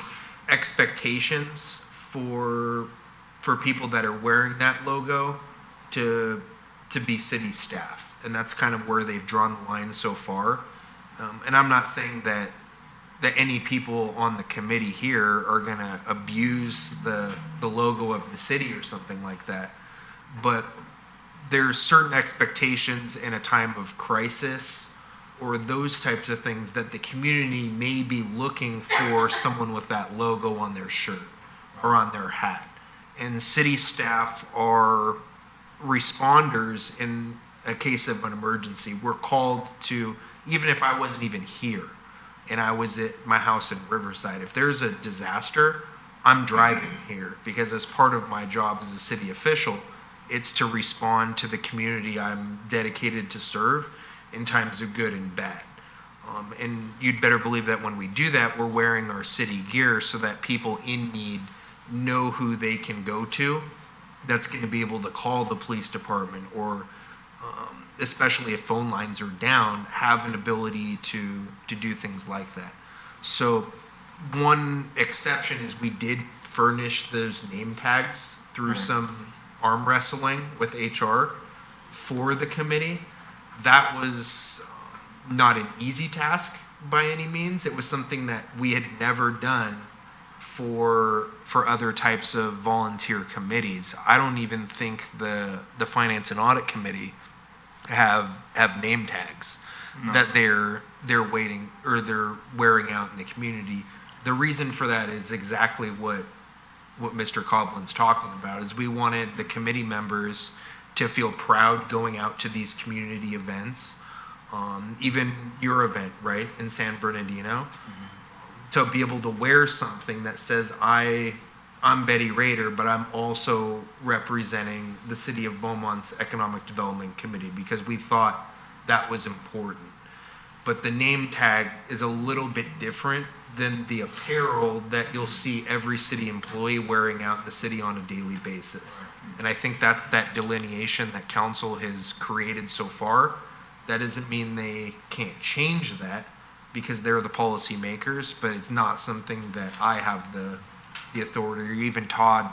expectations for people that are wearing that logo to be city staff, and that's kind of where they've drawn the line so far. And I'm not saying that any people on the committee here are going to abuse the logo of the city or something like that, but there's certain expectations in a time of crisis or those types of things that the community may be looking for someone with that logo on their shirt or on their hat. And city staff are responders in a case of an emergency. We're called to, even if I wasn't even here and I was at my house in Riverside, if there's a disaster, I'm driving here because as part of my job as a city official, it's to respond to the community I'm dedicated to serve in times of good and bad. And you'd better believe that when we do that, we're wearing our city gear so that people in need know who they can go to. That's going to be able to call the police department or, especially if phone lines are down, have an ability to do things like that. So one exception is we did furnish those name tags through some arm wrestling with HR for the committee. That was not an easy task by any means. It was something that we had never done for other types of volunteer committees. I don't even think the Finance and Audit Committee have name tags that they're waiting or they're wearing out in the community. The reason for that is exactly what Mr. Coblin's talking about, is we wanted the committee members to feel proud going out to these community events, even your event, right, in San Bernardino, to be able to wear something that says, I'm Betty Rader, but I'm also representing the City of Beaumont's Economic Development Committee, because we thought that was important. But the name tag is a little bit different than the apparel that you'll see every city employee wearing out in the city on a daily basis. And I think that's that delineation that council has created so far. That doesn't mean they can't change that because they're the policy makers, but it's not something that I have the authority, or even Todd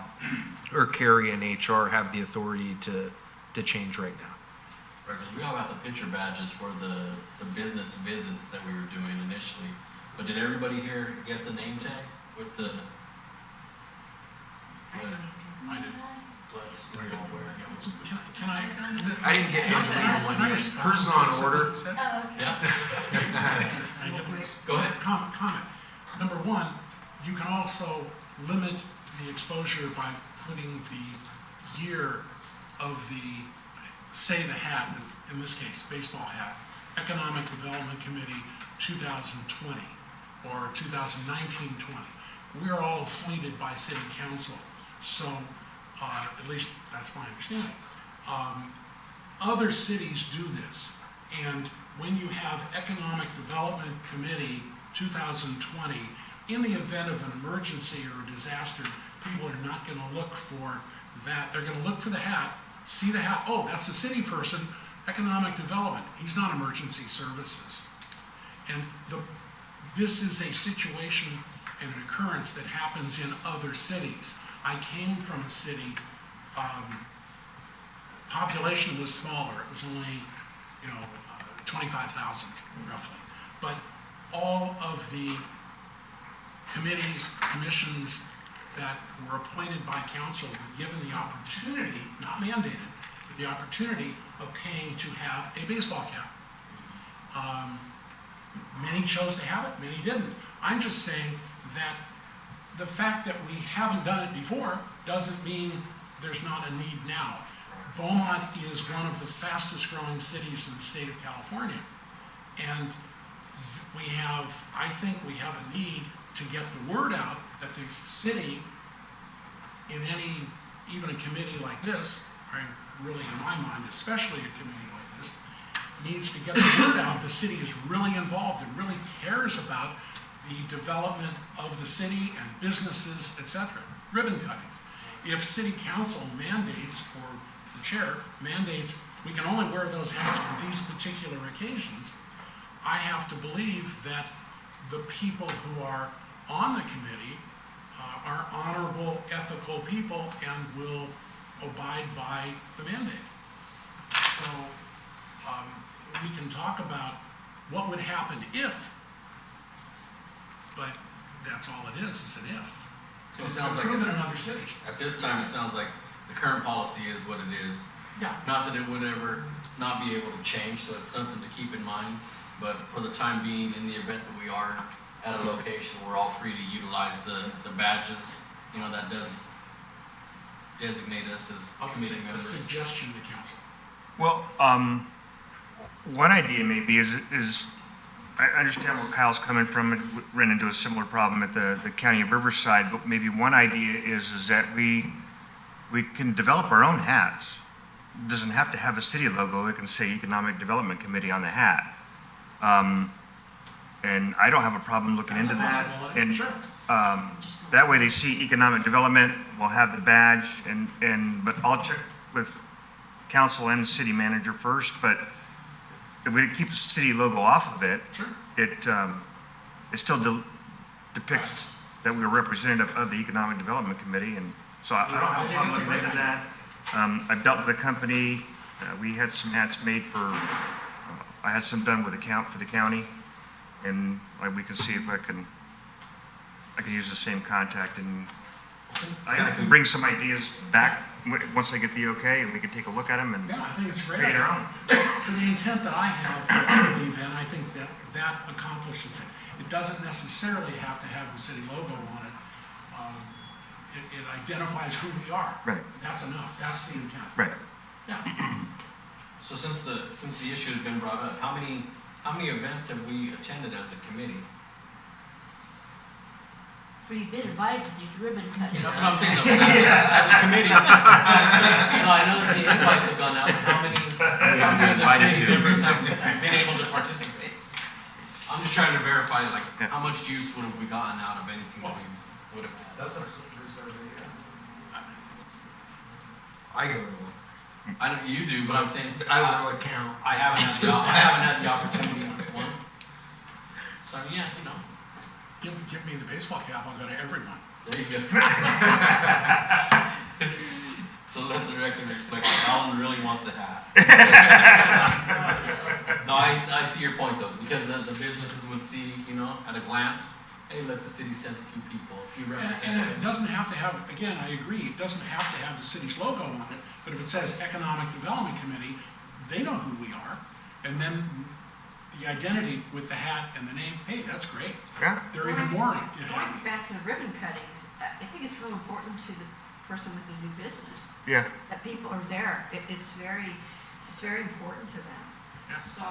or Carrie in HR have the authority to change right now. Right, because we all got the picture badges for the business visits that we were doing initially. But did everybody here get the name tag with the? I did. Can I didn't get Angelina one yet. Hers is on order. Yeah. Go ahead. Comment. Number one, you can also limit the exposure by putting the year of the, say the hat, is in this case, baseball hat, Economic Development Committee 2020 or 2019-20. We're all appointed by city council, so at least that's my understanding. Other cities do this, and when you have Economic Development Committee 2020, in the event of an emergency or a disaster, people are not going to look for that. They're going to look for the hat, see the hat, oh, that's a city person, economic development. He's not emergency services. And this is a situation and an occurrence that happens in other cities. I came from a city, population was smaller. It was only, 25,000 roughly. But all of the committees, commissions that were appointed by council were given the opportunity, not mandated, but the opportunity of paying to have a baseball cap. Many chose to have it, many didn't. I'm just saying that the fact that we haven't done it before doesn't mean there's not a need now. Beaumont is one of the fastest growing cities in the state of California. And I think we have a need to get the word out that the city in any, even a committee like this, or really in my mind, especially a committee like this, needs to get the word out. The city is really involved and really cares about the development of the city and businesses, etc. Ribbon cuttings. If city council mandates, or the chair mandates, we can only wear those hats on these particular occasions, I have to believe that the people who are on the committee are honorable, ethical people and will abide by the mandate. So we can talk about what would happen if, but that's all it is an if. So it sounds like proven in other cities. at this time, it sounds like the current policy is what it is. Yeah. Not that it would ever not be able to change, so it's something to keep in mind. But for the time being, in the event that we are at a location, we're all free to utilize the badges, you know, that does designate us as committee A members. suggestion to council. Well, one idea maybe is I understand where Kyle's coming from, and we ran into a similar problem at the County of Riverside, but maybe one idea is that we can develop our own hats. It doesn't have to have a city logo. It can say Economic Development Committee on the hat. And I don't have a problem looking That's into a that. possibility, And sure. that way they see economic development, we'll have the badge, but I'll check with council and city manager first, but if we keep the city logo off of it, Sure. it still depicts that we're representative of the Economic Development Committee, and so I don't have a problem looking into that. I've dealt with a company, we had some hats made I had some done with the county, and we can see if I can use the same contact, and I can bring some ideas back once I get the okay, and we can take a look at them and Yeah, I think it's a great. create our own. For the intent that I have, I believe in, I think that accomplishes it. It doesn't necessarily have to have the city logo on it. It identifies who we are. Right. That's enough. That's the intent. Right. Yeah. So since the issue has been brought up, how many events have we attended as a committee? We've been invited to these ribbon cuttings. That's what I'm saying, though, as a committee. No, I know that the invites have gone out, but how many of the committee members have been able to participate? I'm just trying to verify, like, how much juice would have we gotten out of anything that we would have had? That's our survey. I go to one. I know you do, but I'm saying, I don't really count. I haven't had the opportunity to one. So, yeah, you know, Give me the baseball cap. I'll go to everyone. there you go. So let the record reflect, Alan really wants a hat. No, I see your point though, because the businesses would see, you know, at a glance, hey, let the city send a few people, a few And if it representatives. doesn't have to have, again, I agree, it doesn't have to have the city's logo on it, but if it says Economic Development Committee, they know who we are. And then the identity with the hat and the name, hey, that's great. Yeah. They're even more Going happy. back to the ribbon cuttings, I think it's real important to the person with the new business, Yeah. that people are there. It's very important to them. Yeah. So,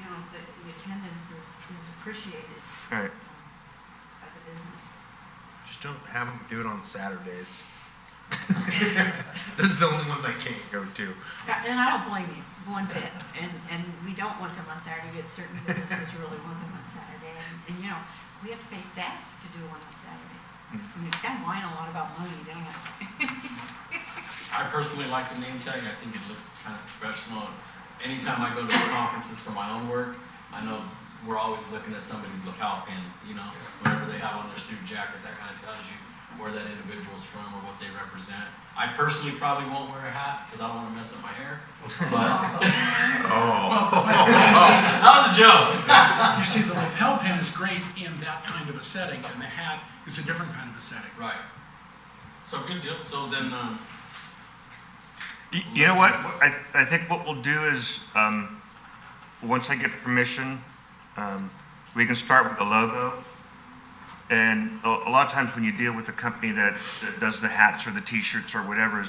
you know, the attendance is appreciated Right. by the business. Just don't have them do it on Saturdays. Those are the only ones I can't go to. And I don't blame you one bit. And we don't want them on Saturday, yet certain businesses really want them on Saturday. And you know, we have to pay staff to do one on Saturday. I mean, you kind of whine a lot about money, don't you? I personally like the name tag, I think it looks kind of professional. Anytime I go to conferences for my own work, I know we're always looking at somebody's lapel pin, you know, whatever they have on their suit jacket, that kind of tells you where that individual's from or what they represent. I personally probably won't wear a hat because I don't want to mess up my hair, but that was a joke. You see, the lapel pin is great in that kind of a setting, and the hat is a different kind of a setting. Right. So good deal. So then, You know what? I think what we'll do is, once I get permission, we can start with the logo. And a lot of times when you deal with a company that does the hats or the T-shirts or whatever,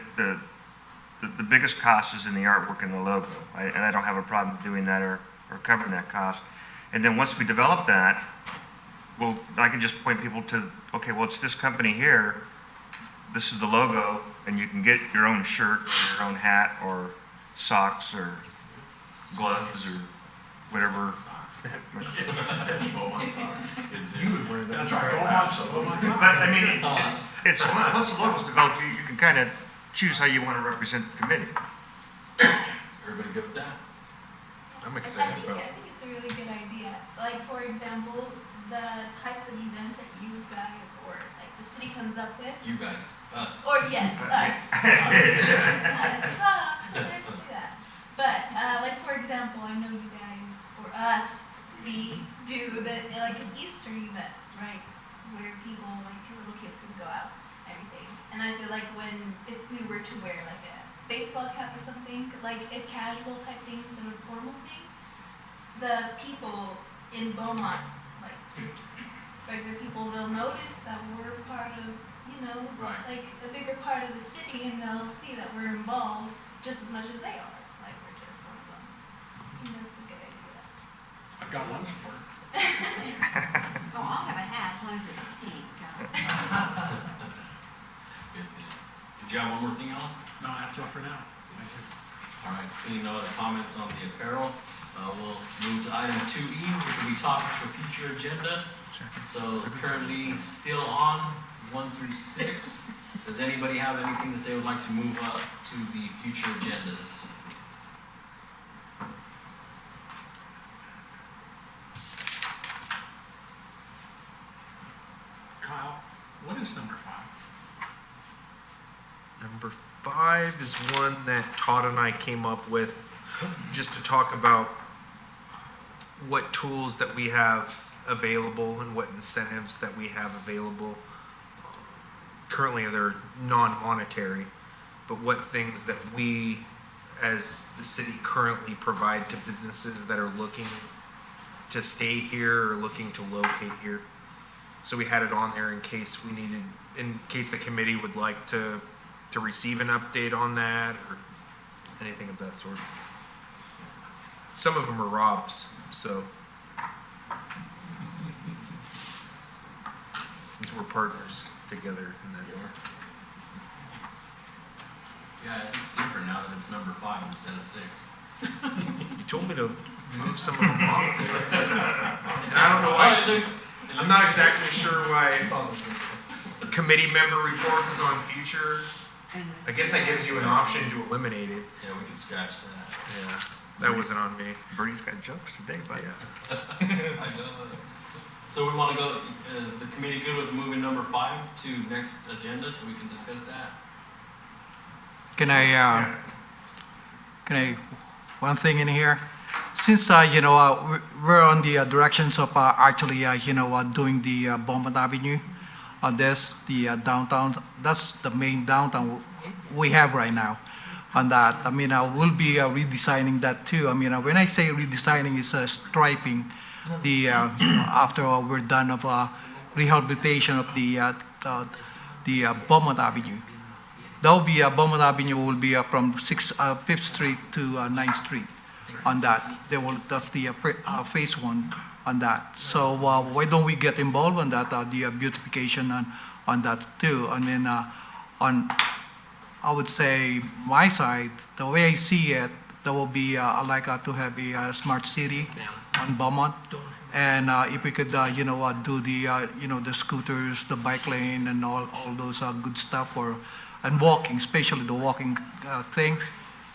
the biggest cost is in the artwork and the logo. And I don't have a problem doing that or covering that cost. And then once we develop that, I can just point people to, okay, well, it's this company here. this is the logo, and you can get your own shirt, or your own hat, or socks, or gloves, or whatever. You would wear that. That's right, Beaumont socks. But, I mean, it's, once the logo's developed, you can kind of choose how you want to represent the committee. Everybody good with that? I'm I excited think, about. I think it's a really good idea. Like, for example, the types of events that you guys, or like the city comes up with. You guys, us. Or yes, us. Sometimes do that. But, like, for example, I know you guys, or us, we do like an Easter event, right? Where people, like, little kids can go out, everything. And I feel like if we were to wear like a baseball cap or something, like a casual type thing instead of a formal thing, the people in Beaumont, like just regular people, they'll notice that we're part of, Right. like a bigger part of the city, and they'll see that we're involved just as much as they are. Like we're just one of them. I think that's a good idea. I've got one support. Oh, I'll have a hat as long as it's pink. Good deal. Did you have one more thing, Alan? No, that's it for now. Thank you. All right, seeing no other comments on the apparel, we'll move to item 2E, which will be topics for future agenda. So currently still on 1 through 6. Does anybody have anything that they would like to move up to the future agendas? Kyle, what is number 5? Number 5 is one that Todd and I came up with just to talk about what tools that we have available and what incentives that we have available. Currently, they're non-monetary, but what things that we, as the city, currently provide to businesses that are looking to stay here or looking to locate here. So we had it on there in case the committee would like to receive an update on that or anything of that sort. Some of them are Rob's, so since we're partners together in this. Yeah, it's different now that it's number 5 instead of 6. You told me to move some of them off. And I don't know why. I'm not exactly sure why committee member reports is on future. I guess that gives you an option to eliminate it. Yeah, we can scratch that. Yeah, that wasn't on me. Birdie's got jokes today, but I know. So we want to go, is the committee good with moving number 5 to next agenda so we can discuss that? Can I, one thing in here? Since, we're on the directions of actually, doing the Beaumont Avenue on this, the downtown, that's the main downtown we have right now on that. I mean, we'll be redesigning that too. I mean, when I say redesigning, it's striping the, after we're done of rehabilitation of the Beaumont Avenue. That will be, Beaumont Avenue will be from 5th Street to 9th Street on that. That's the phase 1 on that. So why don't we get involved on that, the beautification on that too? I mean, I would say my side, the way I see it, there will be, I like to have a smart city on Beaumont. And if we could, do the, the scooters, the bike lane and all those good stuff and walking, especially the walking thing.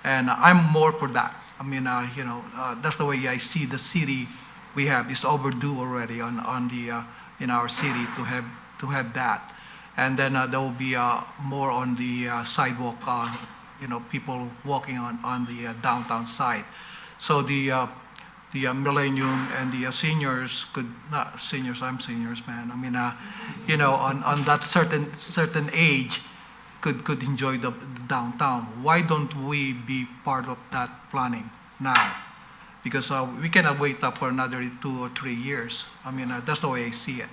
And I'm more for that. I mean, that's the way I see the city we have is overdue already on the in our city to have that. And then there will be more on the sidewalk, people walking on the downtown side. So the millennium and the seniors could, not seniors, I'm seniors, man. I mean, on that certain age, could enjoy the downtown. Why don't we be part of that planning now? Because we cannot wait up for another 2 or 3 years. I mean, that's the way I see it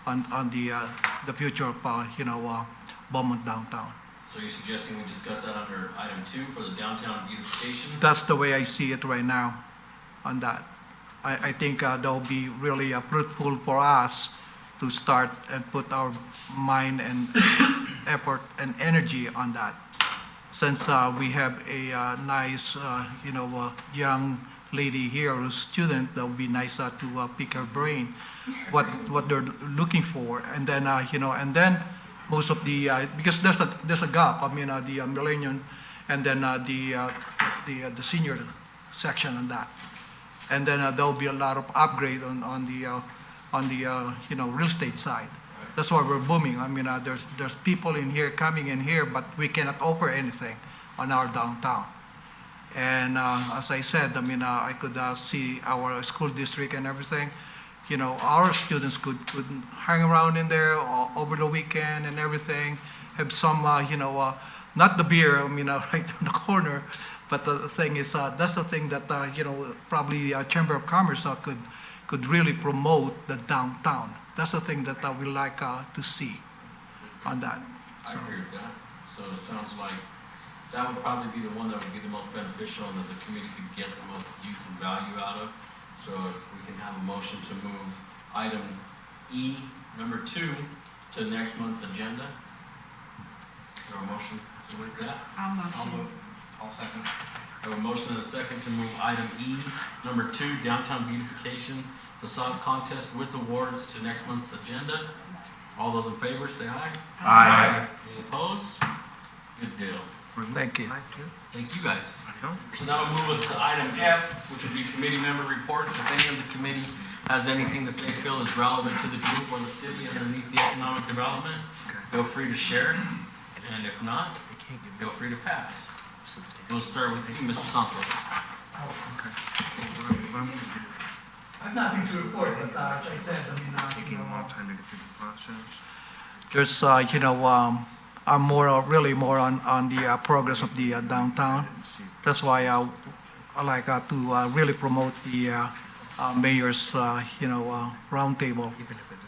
on the future of Beaumont downtown. So you're suggesting we discuss that under item 2 for the downtown beautification? That's the way I see it right now on that. I think that will be really fruitful for us to start and put our mind and effort and energy on that. Since we have a nice, young lady here who's a student, that would be nice to pick her brain, what they're looking for, and then and then most of the because there's a gap. I mean, the millennium, and then the senior section on that, and then there will be a lot of upgrade on the real estate side. That's why we're booming. I mean, there's people in here coming in here, but we cannot offer anything on our downtown. And as I said, I mean, I could see our school district and everything. Our students could hang around in there over the weekend and everything. Have some, not the beer, I mean, right on the corner. But the thing is, that's the thing that probably Chamber of Commerce could really promote the downtown. That's the thing that we like to see on that. I agree with that. So it sounds like that would probably be the one that would be the most beneficial and that the committee could get the most use and value out of. So if we can have a motion to move item E, number 2, to next month's agenda. Is there a motion to move that? I'll motion. I'll second. I have a motion and a second to move item E, number 2, downtown beautification, facade contest with awards to next month's agenda. All those in favor say aye. Aye. Any opposed? Good deal. Thank you. Thank you guys. So that will move us to item F, which would be committee member reports. If any of the committees has anything that they feel is relevant to the group or the city underneath the economic development, feel free to share. And if not, feel free to pass. We'll start with you, Mr. Santos. I have nothing to report, but as I said, I mean, Taking a long time to get through the process. there's, I'm really more on the progress of the downtown. That's why I like to really promote the mayor's, roundtable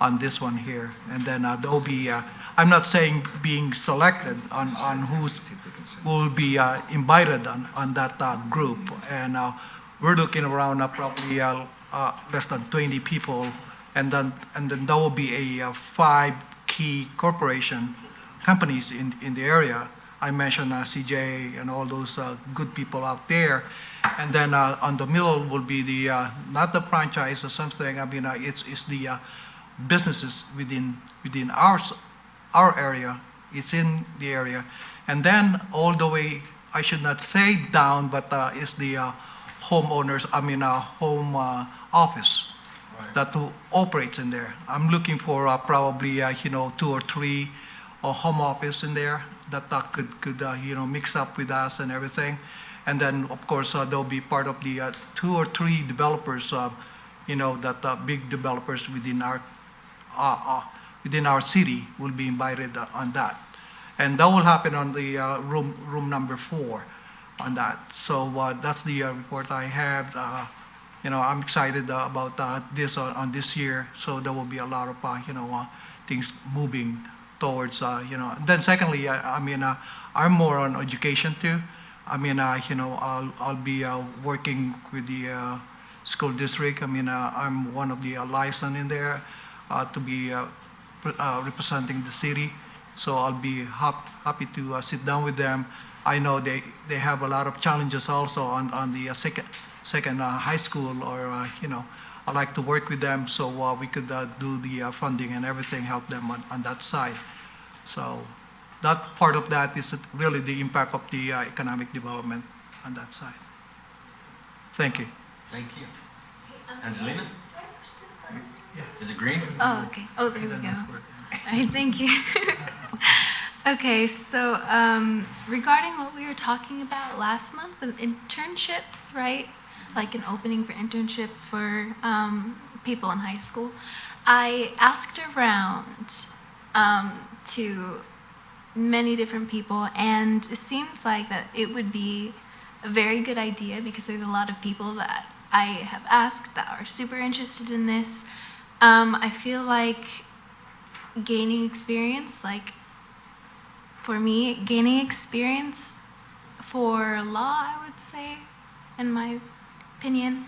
on this one here. And then there'll be, I'm not saying being selected on who will be invited on that group. And we're looking around probably less than 20 people. And then there will be a 5 key corporation companies in the area. I mentioned CJ and all those good people out there. And then on the middle will be the, not the franchise or something, I mean, it's the businesses within our area. It's in the area. And then all the way, I should not say down, but it's the homeowners, I mean, home office that who operates in there. I'm looking for probably, 2 or 3 home office in there that could mix up with us and everything. And then, of course, they'll be part of the 2 or 3 developers, that big developers within our city will be invited on that. And that will happen on the room number 4 on that. So that's the report I have. I'm excited about this on this year. So there will be a lot of, things moving towards, Then secondly, I'm more on education too. I mean, I'll be working with the school district. I mean, I'm one of the licensed in there to be representing the city. So I'll be happy to sit down with them. I know they have a lot of challenges also on the second high school, or I like to work with them so we could do the funding and everything, help them on that side. So that part of that is really the impact of the economic development on that side. Thank you. Thank you. Okay, Angelina? do I push this button? Is it green? Oh, okay. Oh, there we go. All right, thank you. Okay, so regarding what we were talking about last month, the internships, right? Like an opening for internships for people in high school. I asked around to many different people, and it seems like that it would be a very good idea because there's a lot of people that I have asked that are super interested in this. I feel like gaining experience, like for me, gaining experience for law, I would say, in my opinion,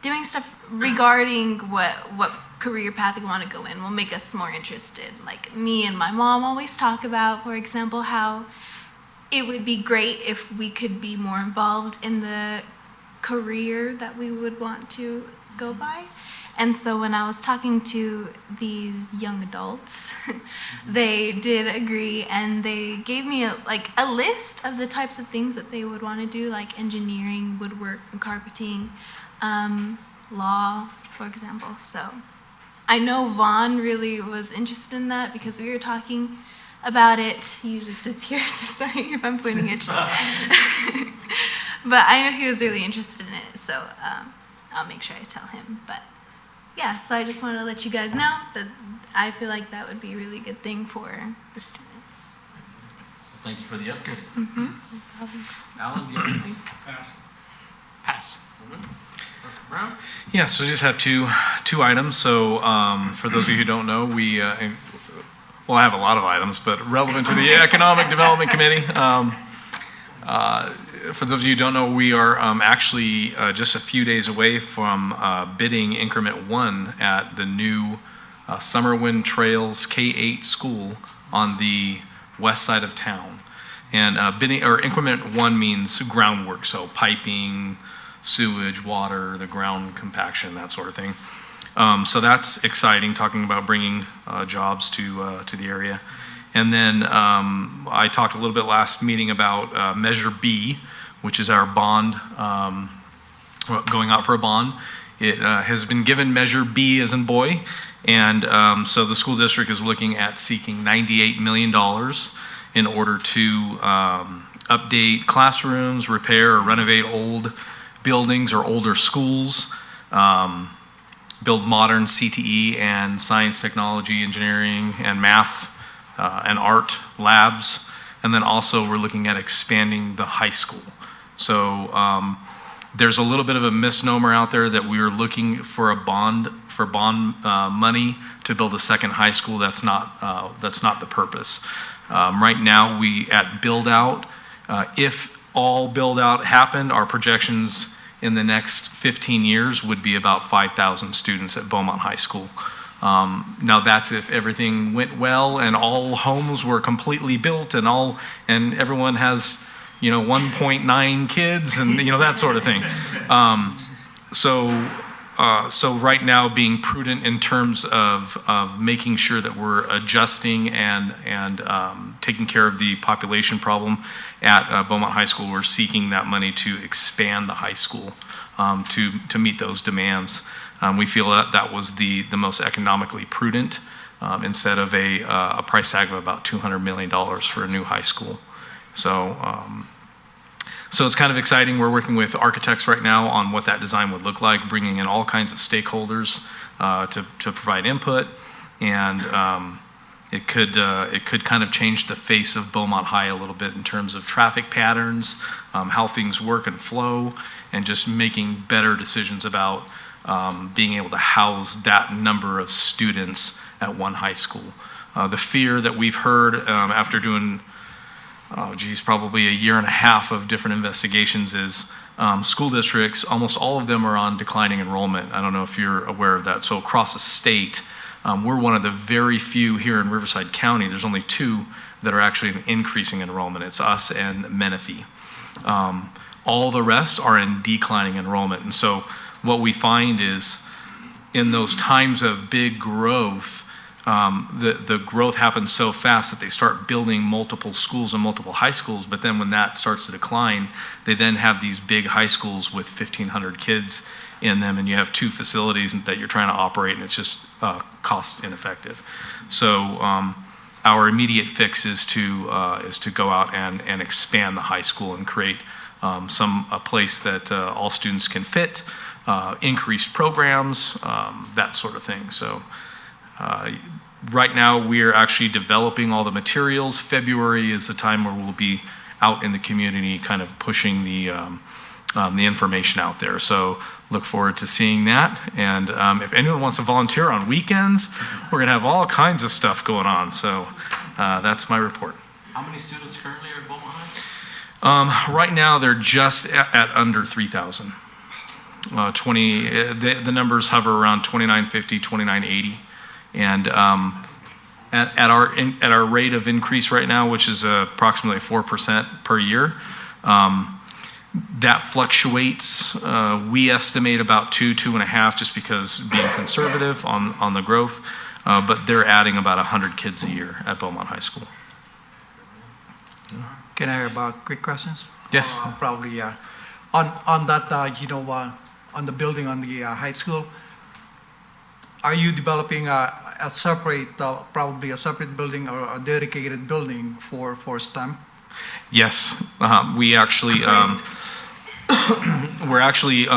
doing stuff regarding what career path we want to go in will make us more interested. Like me and my mom always talk about, for example, how it would be great if we could be more involved in the career that we would want to go by. And so when I was talking to these young adults, they did agree, and they gave me a list of the types of things that they would want to do, like engineering, woodwork, and carpeting, law, for example. So I know Vaughn really was interested in that because we were talking about it. He usually sits here, so sorry if I'm pointing at you. But I know he was really interested in it, so I'll make sure I tell him. But yeah, so I just wanted to let you guys know that I feel like that would be a really good thing for the students. Thank you for the update. Mm-hmm. Alan, do you have anything? Pass. Pass. Dr. Brown? Yeah, so we just have two items. So for those of you who don't know, well, I have a lot of items, but relevant to the Economic Development Committee. For those of you who don't know, we are actually just a few days away from bidding increment 1 at the new Summerwind Trails K-8 school on the west side of town. And increment 1 means groundwork, so piping, sewage, water, the ground compaction, that sort of thing. So that's exciting, talking about bringing jobs to the area. And then I talked a little bit last meeting about Measure B, which is our bond, going out for a bond. It has been given Measure B as in boy, and so the school district is looking at seeking $98 million in order to update classrooms, repair or renovate old buildings or older schools, build modern CTE and science, technology, engineering, and math and art labs. And then also we're looking at expanding the high school. So there's a little bit of a misnomer out there that we are looking for bond money to build a second high school. That's not the purpose. Right now, we at build out, if all build out happened, our projections in the next 15 years would be about 5,000 students at Beaumont High School. Now that's if everything went well and all homes were completely built and everyone has 1.9 kids and that sort of thing. So right now, being prudent in terms of making sure that we're adjusting and taking care of the population problem at Beaumont High School, we're seeking that money to expand the high school to meet those demands. We feel that was the most economically prudent instead of a price tag of about $200 million for a new high school. So it's kind of exciting. We're working with architects right now on what that design would look like, bringing in all kinds of stakeholders to provide input, and it could kind of change the face of Beaumont High a little bit in terms of traffic patterns, how things work and flow, and just making better decisions about being able to house that number of students at one high school. The fear that we've heard after doing probably a year and a half of different investigations is school districts, almost all of them are on declining enrollment. I don't know if you're aware of that. So across the state, we're one of the very few here in Riverside County. There's only 2 that are actually increasing enrollment. It's us and Menifee. All the rest are in declining enrollment. And so what we find is in those times of big growth, the growth happens so fast that they start building multiple schools and multiple high schools, but then when that starts to decline, they then have these big high schools with 1,500 kids in them, and you have 2 facilities that you're trying to operate, and it's just cost ineffective. So our immediate fix is to go out and expand the high school and create a place that all students can fit, increase programs, that sort of thing. So. Right now, we're actually developing all the materials. February is the time where we'll be out in the community kind of pushing the information out there. So look forward to seeing that. And if anyone wants to volunteer on weekends, we're going to have all kinds of stuff going on. So that's my report. How many students currently are at Beaumont High? Right now, they're just at under 3,000. the numbers hover around 2950, 2980. And at our rate of increase right now, which is approximately 4% per year, that fluctuates. We estimate about 2.5, just because being conservative on the growth, but they're adding about 100 kids a year at Beaumont High School. Can I have about quick questions? Yes. Probably, on that, on the building on the high school, are you developing a separate, probably a separate building or a dedicated building for STEM? Yes, we actually, we're actually,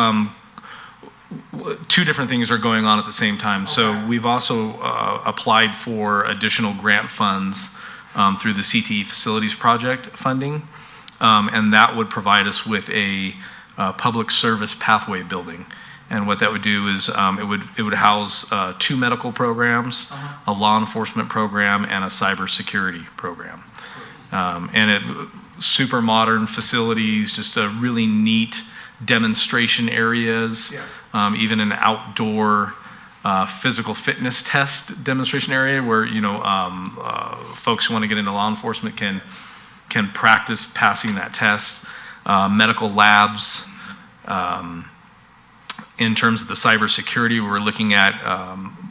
two different things are going on at the same time. Okay. So we've also applied for additional grant funds through the CTE Facilities Project funding, and that would provide us with a public service pathway building. And what that would do is it would house 2 medical programs, a law enforcement program, and a cybersecurity program. Super modern facilities, just a really neat demonstration areas, even an outdoor physical fitness test demonstration area where folks who want to get into law enforcement can practice passing that test. Medical labs. In terms of the cybersecurity, we're looking at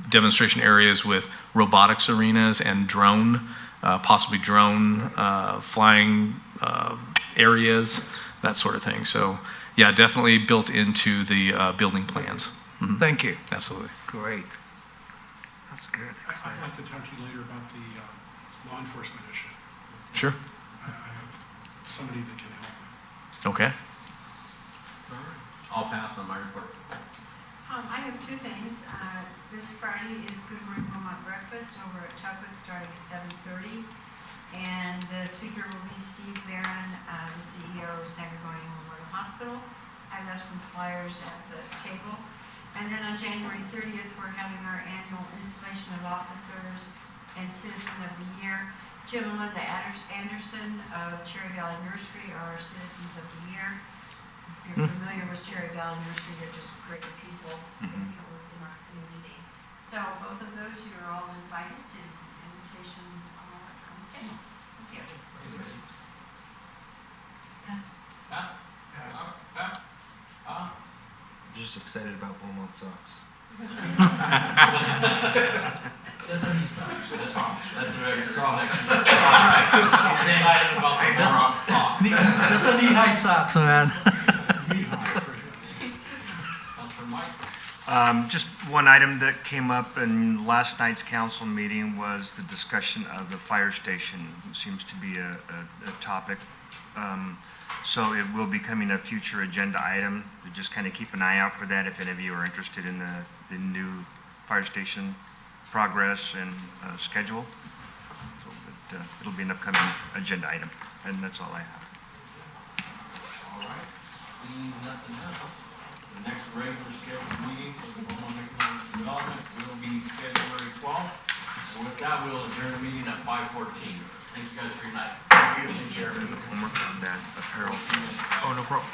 demonstration areas with robotics arenas and possibly drone flying areas, that sort of thing. So, yeah, definitely built into the building plans. Mm-hmm. Thank you. Absolutely. Great. That's good. I'd like to talk to you later about the law enforcement issue. Sure. I have somebody that can help me. Okay. I'll pass on my report. I have 2 things. This Friday is Good Morning Beaumont breakfast over at Chocolate, starting at 7:30. And the speaker will be Steve Barron, the CEO of San Gregorio Memorial Hospital. I left some flyers at the table. And then on January 30th, we're having our annual installation of officers and Citizen of the Year. Jim and Linda Anderson of Cherry Valley Nursery are our Citizens of the Year. If you're familiar with Cherry Valley Nursery, they're just great people within our community. So both of those, you're all invited, and invitations are on the table. Thank you. Yes. Pass. Pass. Pass. Just excited about Beaumont socks. That's what he sucks. That's what I saw next to that. Excited about the Beaumont socks. That's a knee-high socks, man. Just one item that came up in last night's council meeting was the discussion of the fire station. It seems to be a topic. So it will be coming a future agenda item. We just kind of keep an eye out for that if any of you are interested in the new fire station progress and schedule. So it'll be an upcoming agenda item, and that's all I have. All right. Seeing nothing else, the next regular scheduled meeting for the Beaumont Economic Development will be February 12th. So with that, we'll adjourn the meeting at 5:14. Thank you guys for your night. Homework on that apparel. Oh, no problem.